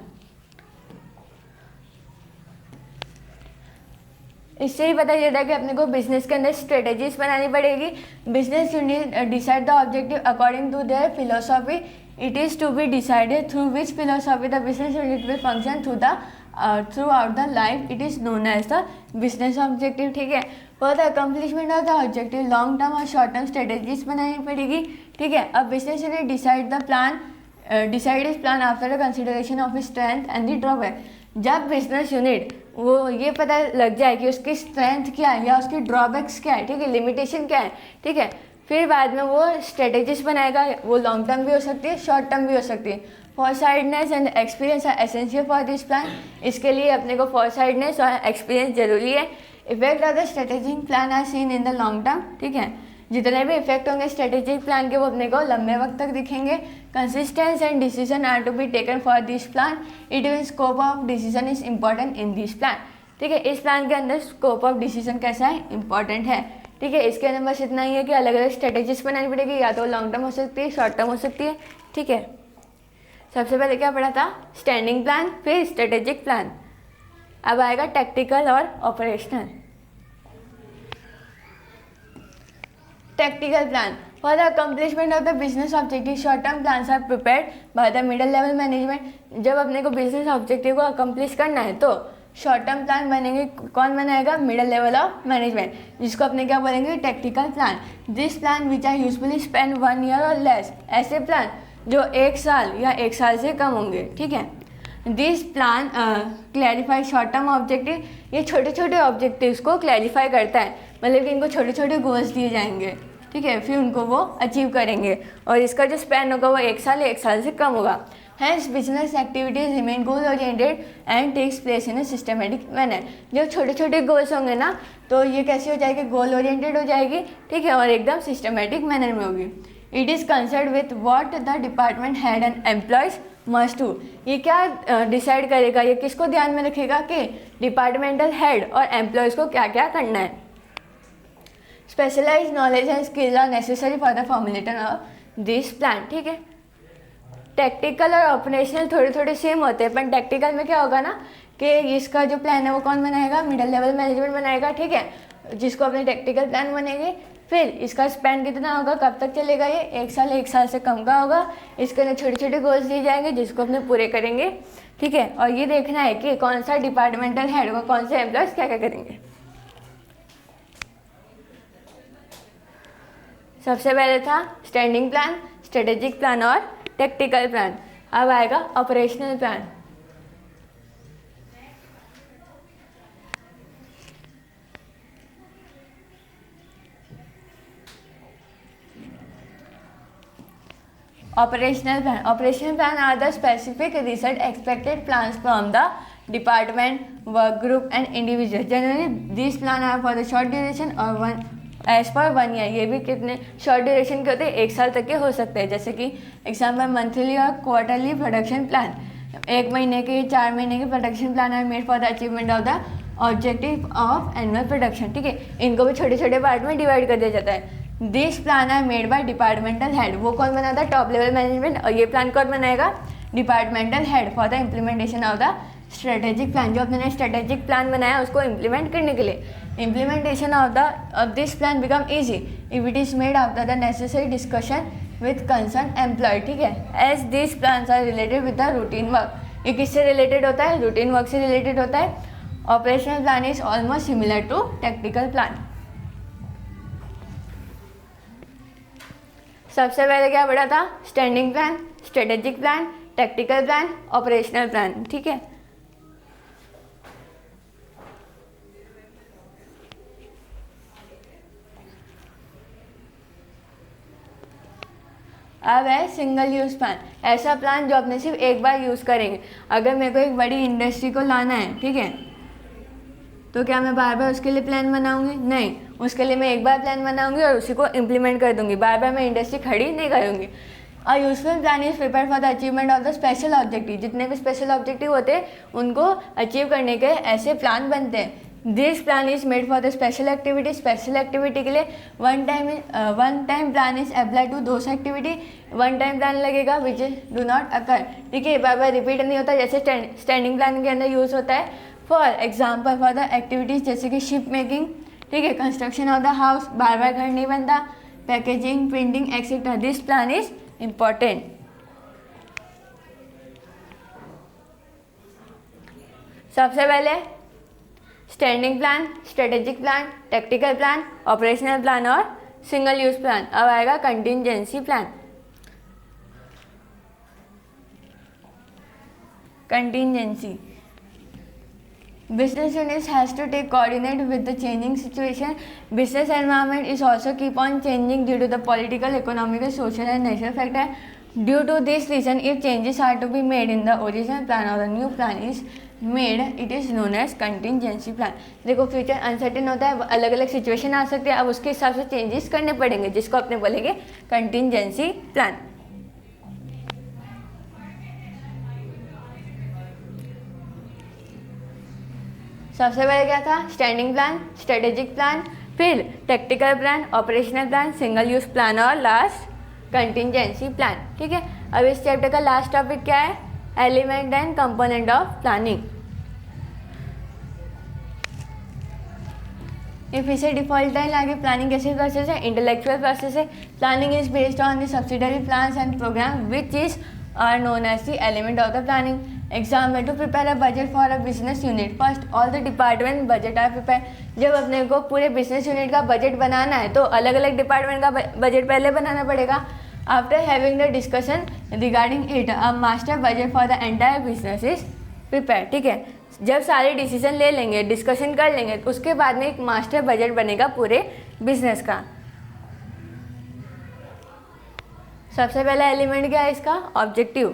Speaker 1: इससे ही पता चलता है कि अपने को बिजनेस के अंदर स्ट्रेटेजीज बनानी पड़ेगी। Business unit decide the objective according to their philosophy, it is to be decided through which philosophy the business unit will function throughout the life, it is known as the business objective, ठीक है। For the accomplishment of the objective long term और short term strategies बनानी पड़ेगी, ठीक है। अब business unit decide the plan, decide is plan after the consideration of strength and the drawback. जब business unit वो ये पता लग जाए कि उसकी स्ट्रेंथ क्या है या उसकी ड्रॉबैक्स क्या है, ठीक है, लिमिटेशन क्या है, ठीक है, फिर बाद में वो स्ट्रेटेजीज बनाएगा। वो लॉन्ग टर्म भी हो सकती है, शॉर्ट टर्म भी हो सकती है। Foresightness and experience are essential for this plan. इसके लिए अपने को फॉरसाइटनेस और एक्सपीरियंस जरूरी है। Effect of the strategic plan are seen in the long term, ठीक है, जितने भी इफेक्ट होंगे स्ट्रेटेजिक प्लान के वो अपने को लंबे वक्त तक दिखेंगे। Consistence and decision are to be taken for this plan, it mean scope of decision is important in this plan, ठीक है। इस प्लान के अंदर स्कोप ऑफ डिसीजन कैसा है, इंपॉर्टेंट है, ठीक है। इसके अंदर बस इतना ही है कि अलग अलग स्ट्रेटेजीज बनानी पड़ेगी, या तो लॉन्ग टर्म हो सकती है, शॉर्ट टर्म हो सकती है, ठीक है। सबसे पहले क्या पढ़ा था, स्टैंडिंग प्लान, फिर स्ट्रेटेजिक प्लान। अब आएगा टैक्टिकल और operational. Tactical plan. For the accomplishment of the business objective, short-term plans are prepared by the middle level management. जब अपने को business objective को accomplish करना है तो शॉर्ट टर्म प्लान बनेंगे, कौन बनाएगा, मिडल लेवल ऑफ मैनेजमेंट, जिसको अपने क्या बोलेंगे, tactical plan. This plan which are usefully spend 1 year और लेस, ऐसे प्लान जो 1 साल या 1 साल से कम होंगे, ठीक है। This plan clarify short term objective, ये छोटे छोटे ऑब्जेक्टिव्स को क्लैरिफाई करता है, मतलब कि इनको छोटे छोटे गोल्स दिए जाएंगे, ठीक है, फिर उनको वो अचीव करेंगे, और इसका जो स्पैन होगा वो 1 साल से कम होगा। Hence business activities remain goal oriented and takes place in a systematic manner. जब छोटे छोटे गोल्स होंगे ना तो ये कैसी हो जाएगी, गोल ओरिएंटेड हो जाएगी, ठीक है, और एकदम सिस्टमेटिक मैनर में होगी। It is concern with what the department head and employees must do. ये क्या डिसाइड करेगा, ये किसको ध्यान में रखेगा कि डिपार्टमेंटल हेड और एम्प्लॉयज़ को क्या क्या करना है। Specialise knowledge and skills are necessary for the formulation of this plan, ठीक है। टैक्टिकल और ऑपरेशनल थोड़े थोड़े सेम होते हैं, पर टैक्टिकल में क्या होगा ना कि इसका जो प्लान है वो कौन बनाएगा, मिडिल लेवल मैनेजमेंट बनाएगा, ठीक है, जिसको अपने टैक्टिकल प्लान बनेंगे। फिर इसका स्पैन कितना होगा, कब तक चलेगा, ये 1 साल से कम का होगा। इसके अंदर छोटे छोटे गोल्स दिए जाएंगे जिसको अपने पूरे करेंगे, ठीक है, और ये देखना है कि कौन सा डिपार्टमेंटल हेड होगा, कौन से एम्प्लॉयज़ क्या क्या करेंगे। सबसे पहले था स्टैंडिंग प्लान, स्ट्रेटेजिक प्लान और टैक्टिकल प्लान। अब आएगा operational plan. Operational plan are the specific result expected plans from the department, work group and individual. Generally, these plans are for the short duration or as per 1 year. ये भी कितने short duration के होते हैं, 1 साल तक के हो सकते हैं। जैसे कि एग्जाम्पल मंथली और क्वार्टरली प्रोडक्शन प्लान, 1 महीने के 4 महीने के production plan are made for the achievement of the objective of annual production, ठीक है। इनको भी छोटे छोटे पार्ट में डिवाइड कर दिया जाता है। This plan are made by departmental head, वो कौन बनाता है, टॉप लेवल मैनेजमेंट, और ये प्लान कौन बनाएगा, departmental head, for the implementation of the strategic plan. जो अपने स्ट्रेटेजिक प्लान बनाया उसको इम्प्लीमेंट करने के लिए। Implementation of this plan become easy if it is made after the necessary discussion with concern employee, ठीक है। As this plans are related with the routine work, ये किससे रिलेटेड होता है, रूटीन वर्क से रिलेटेड होता है। Operational plan is almost similar to tactical plan. सबसे पहले क्या पढ़ा था, standing plan, strategic plan, tactical plan, operational plan, ठीक है। अब है सिंगल यूज़ प्लान, ऐसा प्लान जो अपने सिर्फ एक बार यूज़ करेंगे। अगर मेरे को एक बड़ी इंडस्ट्री को लाना है, ठीक है, तो क्या मैं बार बार उसके लिए प्लान बनाऊंगी? नहीं, उसके लिए मैं एक बार प्लान बनाऊंगी और उसी को इम्प्लीमेंट कर दूंगी, बार बार मैं इंडस्ट्री खड़ी नहीं करूंगी। A useful plan is prepare for the achievement of the special objective, जितने भी स्पेशल ऑब्जेक्टिव होते हैं उनको अचीव करने के ऐसे प्लान बनते हैं। This plan is made for the special activity, special activity के लिए one time plan is apply to those activity, one time plan लगेगा which is do not occur, ठीक है, बार बार रिपीट नहीं होता, जैसे स्टैंडिंग प्लान के अंदर यूज़ होता है। For example for the activities जैसे कि शिप मेकिंग, ठीक है, कंस्ट्रक्शन ऑफ द हाउस, बार बार घर नहीं बनता, packaging, printing etcetera, this plan is important. सबसे पहले standing plan, strategic plan, tactical plan, operational plan और सिंगल यूज प्लान। अब आएगा contingency plan. Contingency, business units has to take coordinate with the changing situation. Business environment is also keep on changing due to the political, economical, social and natural factor. Due to this reason, if changes are to be made in the original plan or the new plan is made, it is known as contingency plan. देखो future uncertain होता है, अलग अलग situation आ सकती है, अब उसके हिसाब से चेंजेस करने पड़ेंगे, जिसको अपने बोलेंगे कंटिंजेंसी प्लान। सबसे पहले क्या था? स्टैंडिंग प्लान, स्ट्रेटेजिक प्लान, फिर tactical plan, operational plan, single use plan और लास्ट कंटिंजेंसी प्लान, ठीक है। अब इस चैप्टर का लास्ट टॉपिक क्या है? Element and component of planning. If इसे डिफॉल्ट लाइन आगे प्लानिंग कैसे प्रोसेस है? इंटेलेक्चुअल प्रोसेस है। Planning is based on the subsidiary plans and program which is are known as the element of the planning. Example to prepare a budget for a business unit, first all the department budget are prepare. जब अपने को पूरे business unit का budget बनाना है तो अलग अलग डिपार्टमेंट का बजट पहले बनाना पड़ेगा। After having the discussion regarding it, a master budget for the entire business is prepare, ठीक है। जब सारे डिसीजन ले लेंगे, डिस्कशन कर लेंगे, उसके बाद में एक मास्टर बजट बनेगा पूरे बिजनेस का। सबसे पहला एलिमेंट क्या है इसका? Objective.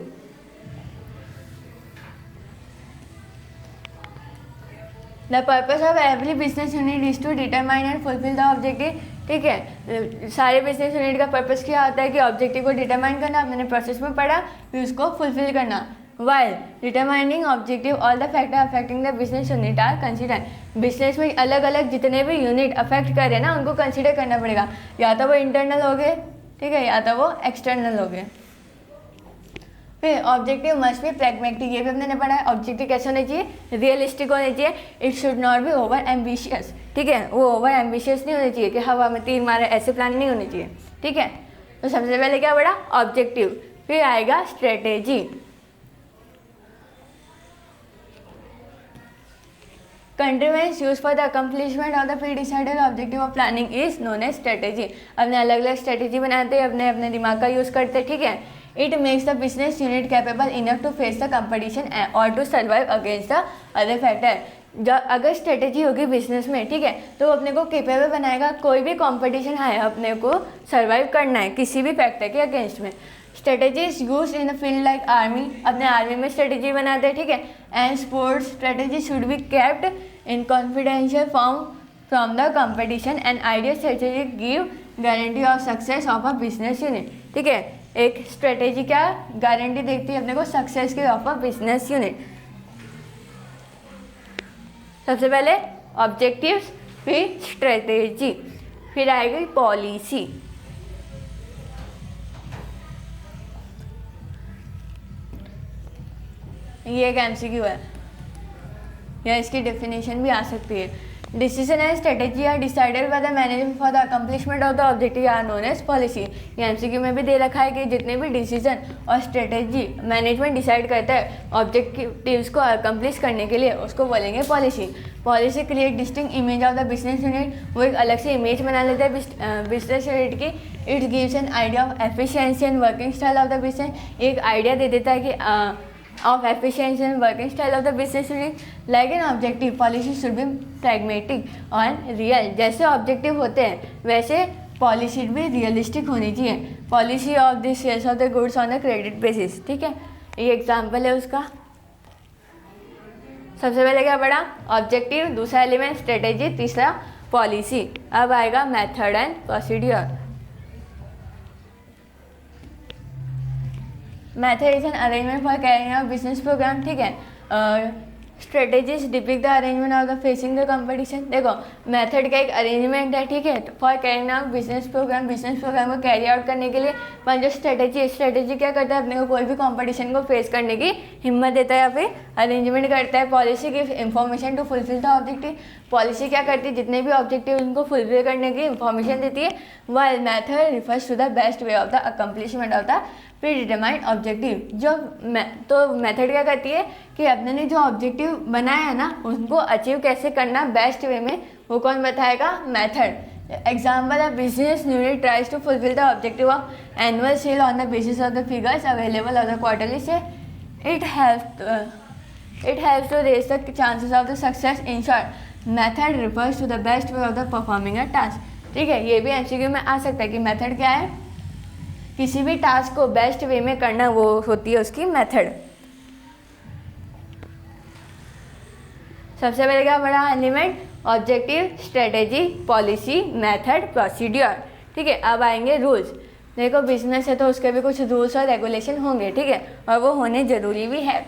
Speaker 1: The purpose of every business unit is to determine and fulfil the objective, ठीक है। सारे बिजनेस यूनिट का पर्पस क्या होता है कि ऑब्जेक्टिव को डिटरमाइन करना, मैंने प्रोसेस में पढ़ा, फिर उसको फुलफिल करना। While determining objective all the factor affecting the business unit are consider. Business में अलग अलग जितने भी यूनिट अफेक्ट करे ना, उनको कंसिडर करना पड़ेगा, या तो वो इंटरनल हो गए, ठीक है, या तो वो एक्सटर्नल हो गए। फिर ऑब्जेक्टिव मस्ट बी प्रैग्मेटिक, ये भी हमने पढ़ा है। ऑब्जेक्टिव कैसे होने चाहिए? रियलिस्टिक होने चाहिए। It should not be over ambitious, ठीक है, वो ओवर एम्बिशियस नहीं होने चाहिए कि हवा में तीर मारे, ऐसे प्लान नहीं होने चाहिए, ठीक है। तो सबसे पहले क्या पढ़ा? ऑब्जेक्टिव। फिर आएगा strategy. Contrivements use for the accomplishment of the pre decided objective of planning is known as strategy. अपने अलग अलग स्ट्रेटेजी बनाते हैं, अपने अपने दिमाग का यूज़ करते हैं, ठीक है। It makes the business unit capable enough to face the competition और to survive against the other factor. अगर स्ट्रेटेजी होगी बिजनेस में, ठीक है, तो अपने को केपेबल बनाएगा, कोई भी कंपटीशन है अपने को सर्वाइव करना है किसी भी फैक्टर के अगेंस्ट में। Strategy is use in the field like army, अपने आर्मी में स्ट्रेटेजी बनाते हैं, ठीक है। And sports strategy should be kept in confidential form from the competition and ideal strategy give guarantee of success of a business unit, ठीक है। एक strategy क्या गारंटी देखती है अपने को? सक्सेस की ऑफ अ बिजनेस यूनिट। सबसे पहले ऑब्जेक्टिव्स, फिर स्ट्रेटेजी, फिर आएगी पॉलिसी। ये एक एमसीक्यू है, या इसकी डेफिनेशन भी आ सकती है। Decision and strategy are decided by the management for the accomplishment of the objective are known as policy. ये एमसीक्यू में भी दे रखा है कि जितने भी डिसीजन और स्ट्रेटेजी मैनेजमेंट डिसाइड करता है ऑब्जेक्टिव्स को अकम्प्लिश करने के लिए, उसको बोलेंगे policy. Policy create distinct image of the business unit, वो एक अलग से इमेज बना लेता है बिजनेस यूनिट की। It gives an idea of efficiency and working style of the business, एक आइडिया दे देता है कि of efficiency and working style of the business unit. Like an objective, policy should be pragmatic और real। जैसे objective होते हैं वैसे policy भी रियलिस्टिक होनी चाहिए। Policy of the sales of the goods on the credit basis, ठीक है, ये एग्जाम्पल है उसका। सबसे पहले क्या पढ़ा? ऑब्जेक्टिव, दूसरा एलिमेंट स्ट्रेटेजी, तीसरा पॉलिसी। अब आएगा method and procedure. Method is an arrangement for carrying out business program, ठीक है। Strategies depict the arrangement of the facing the competition. देखो मेथड का एक अरेंजमेंट है, ठीक है, for carrying out business program को कैरी आउट करने के लिए। पर जो स्ट्रेटेजी क्या करता है? अपने को कोई भी कंपटीशन को फेस करने की हिम्मत देता है या फिर अरेंजमेंट करता है। Policy gives information to fulfil the objective. Policy क्या करती है? जितने भी ऑब्जेक्टिव उनको फुलफिल करने की इंफॉर्मेशन देती है। While method refers to the best way of the accomplishment of the pre determined objective. तो मेथड क्या करती है कि अपने ने जो ऑब्जेक्टिव बनाया है ना उनको अचीव कैसे करना बेस्ट वे में, वो कौन बताएगा? मेथड। एग्जाम्पल है business unit tries to fulfil the objective of annual sale on the basis of the figures available on the quarterly sale. It helps to raise the chances of the success. In short method refers to the best way of the performing a task, ठीक है। ये भी MCQ में आ सकता है कि method क्या है? किसी भी टास्क को बेस्ट वे में करना, वो होती है उसकी मेथड। सबसे पहले क्या पढ़ा? Element, objective, strategy, policy, method, procedure, ठीक है। अब आएंगे रूल्स। देखो बिजनेस है तो उसके भी कुछ रूल्स और रेगुलेशन होंगे, ठीक है, और वो होने जरूरी भी है।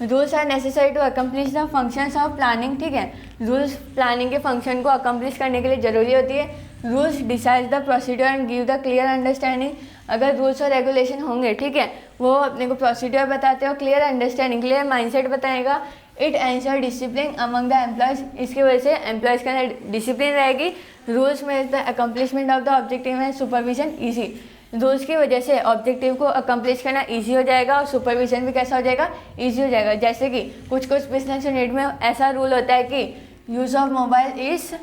Speaker 1: Rules are necessary to accomplish the functions of planning, ठीक है। रूल्स प्लानिंग के फंक्शन को अकम्प्लिश करने के लिए जरूरी होती है। Rules decide the procedure and give the clear understanding. अगर रूल्स और रेगुलेशन होंगे, ठीक है, वो अपने को प्रोसीड्यूर बताते हो, क्लियर अंडरस्टैंडिंग, क्लियर माइंडसेट बताएगा। It ensure discipline among the employees. इसकी वजह से एम्प्लॉयज के अंदर डिसिप्लिन रहेगी। रूल्स में the accomplishment of the objective and supervision easy. Rules की वजह से ऑब्जेक्टिव को अकम्प्लिश करना ईजी हो जाएगा और सुपरविजन भी कैसा हो जाएगा? ईजी हो जाएगा। जैसे कि कुछ बिजनेस यूनिट में ऐसा रूल होता है कि use of mobile is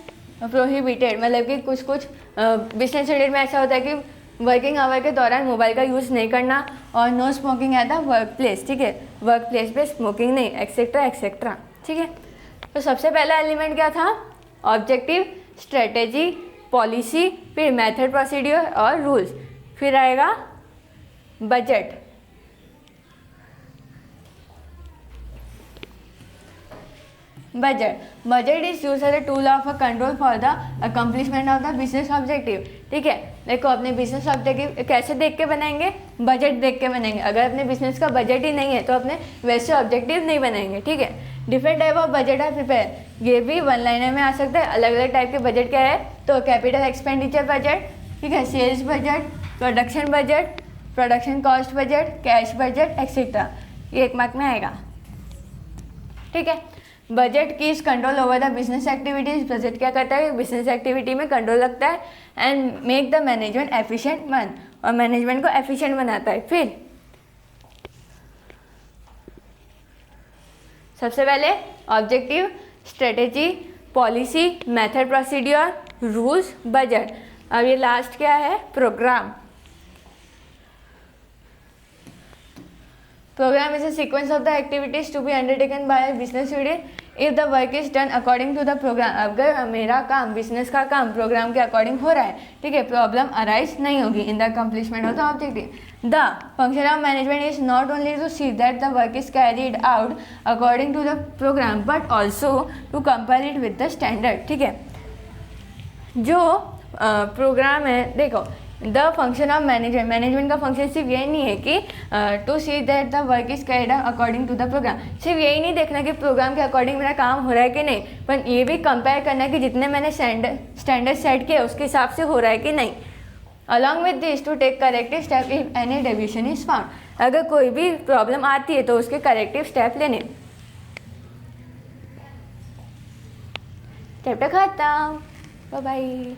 Speaker 1: prohibited, मतलब कि कुछ बिजनेस यूनिट में ऐसा होता है कि वर्किंग आवर के दौरान मोबाइल का यूज़ नहीं करना, और no smoking at the work place, ठीक है, वर्क प्लेस पे स्मोकिंग नहीं, एक्सेट्रा एक्सेट्रा, ठीक है। तो सबसे पहला एलिमेंट क्या था? ऑब्जेक्टिव, स्ट्रेटेजी, पॉलिसी, फिर मेथड, प्रोसीड्यूर और रूल्स, फिर आएगा budget. Budget is use as a tool of a control for the accomplishment of the business objective, ठीक है। देखो अपने बिजनेस ऑब्जेक्टिव कैसे देख के बनाएंगे? बजट देख के बनाएंगे। अगर अपने बिजनेस का बजट ही नहीं है तो अपने वैसे ऑब्जेक्टिव नहीं बनाएंगे, ठीक है। डिफरेंट टाइप ऑफ बजट है प्रिपेयर, ये भी वन लाइनर में आ सकता है। अलग अलग टाइप के बजट क्या है? तो कैपिटल एक्सपेंडिचर बजट, ठीक है, sales budget, production budget, production cost budget, cash budget etcetera, ये 1 मार्क में आएगा, ठीक है। Budget keeps control over the business activities. Budget क्या करता है? बिजनेस एक्टिविटी में कंट्रोल रखता है। And make the management efficient one, और मैनेजमेंट को एफिशिएंट बनाता है। फिर सबसे पहले objective, strategy, policy, method, procedure, rules, budget. अब ये लास्ट क्या है? Program. Program is a sequence of the activities to be undertaken by a business unit if the work is done according to the program. अगर मेरा काम, business का काम programme के अकॉर्डिंग हो रहा है, ठीक है, प्रॉब्लम अराइज नहीं होगी in the accomplishment of the objective. The function of management is not only to see that the work is carried out according to the program but also to compare it with the standard, ठीक है। जो program है, देखो the function of management का function सिर्फ यही नहीं है कि to see that the work is carried out according to the program. सिर्फ यही नहीं देखना कि प्रोग्राम के अकॉर्डिंग मेरा काम हो रहा है कि नहीं, पर ये भी कंपेयर करना है कि जितने मैंने स्टैंडर्ड सेट किए उसके हिसाब से हो रहा है कि नहीं। Along with this to take corrective step if any deviation is found. अगर कोई भी प्रॉब्लम आती है तो उसके करेक्टिव स्टेप लेने। चैप्टर खत्म, बाय बाय।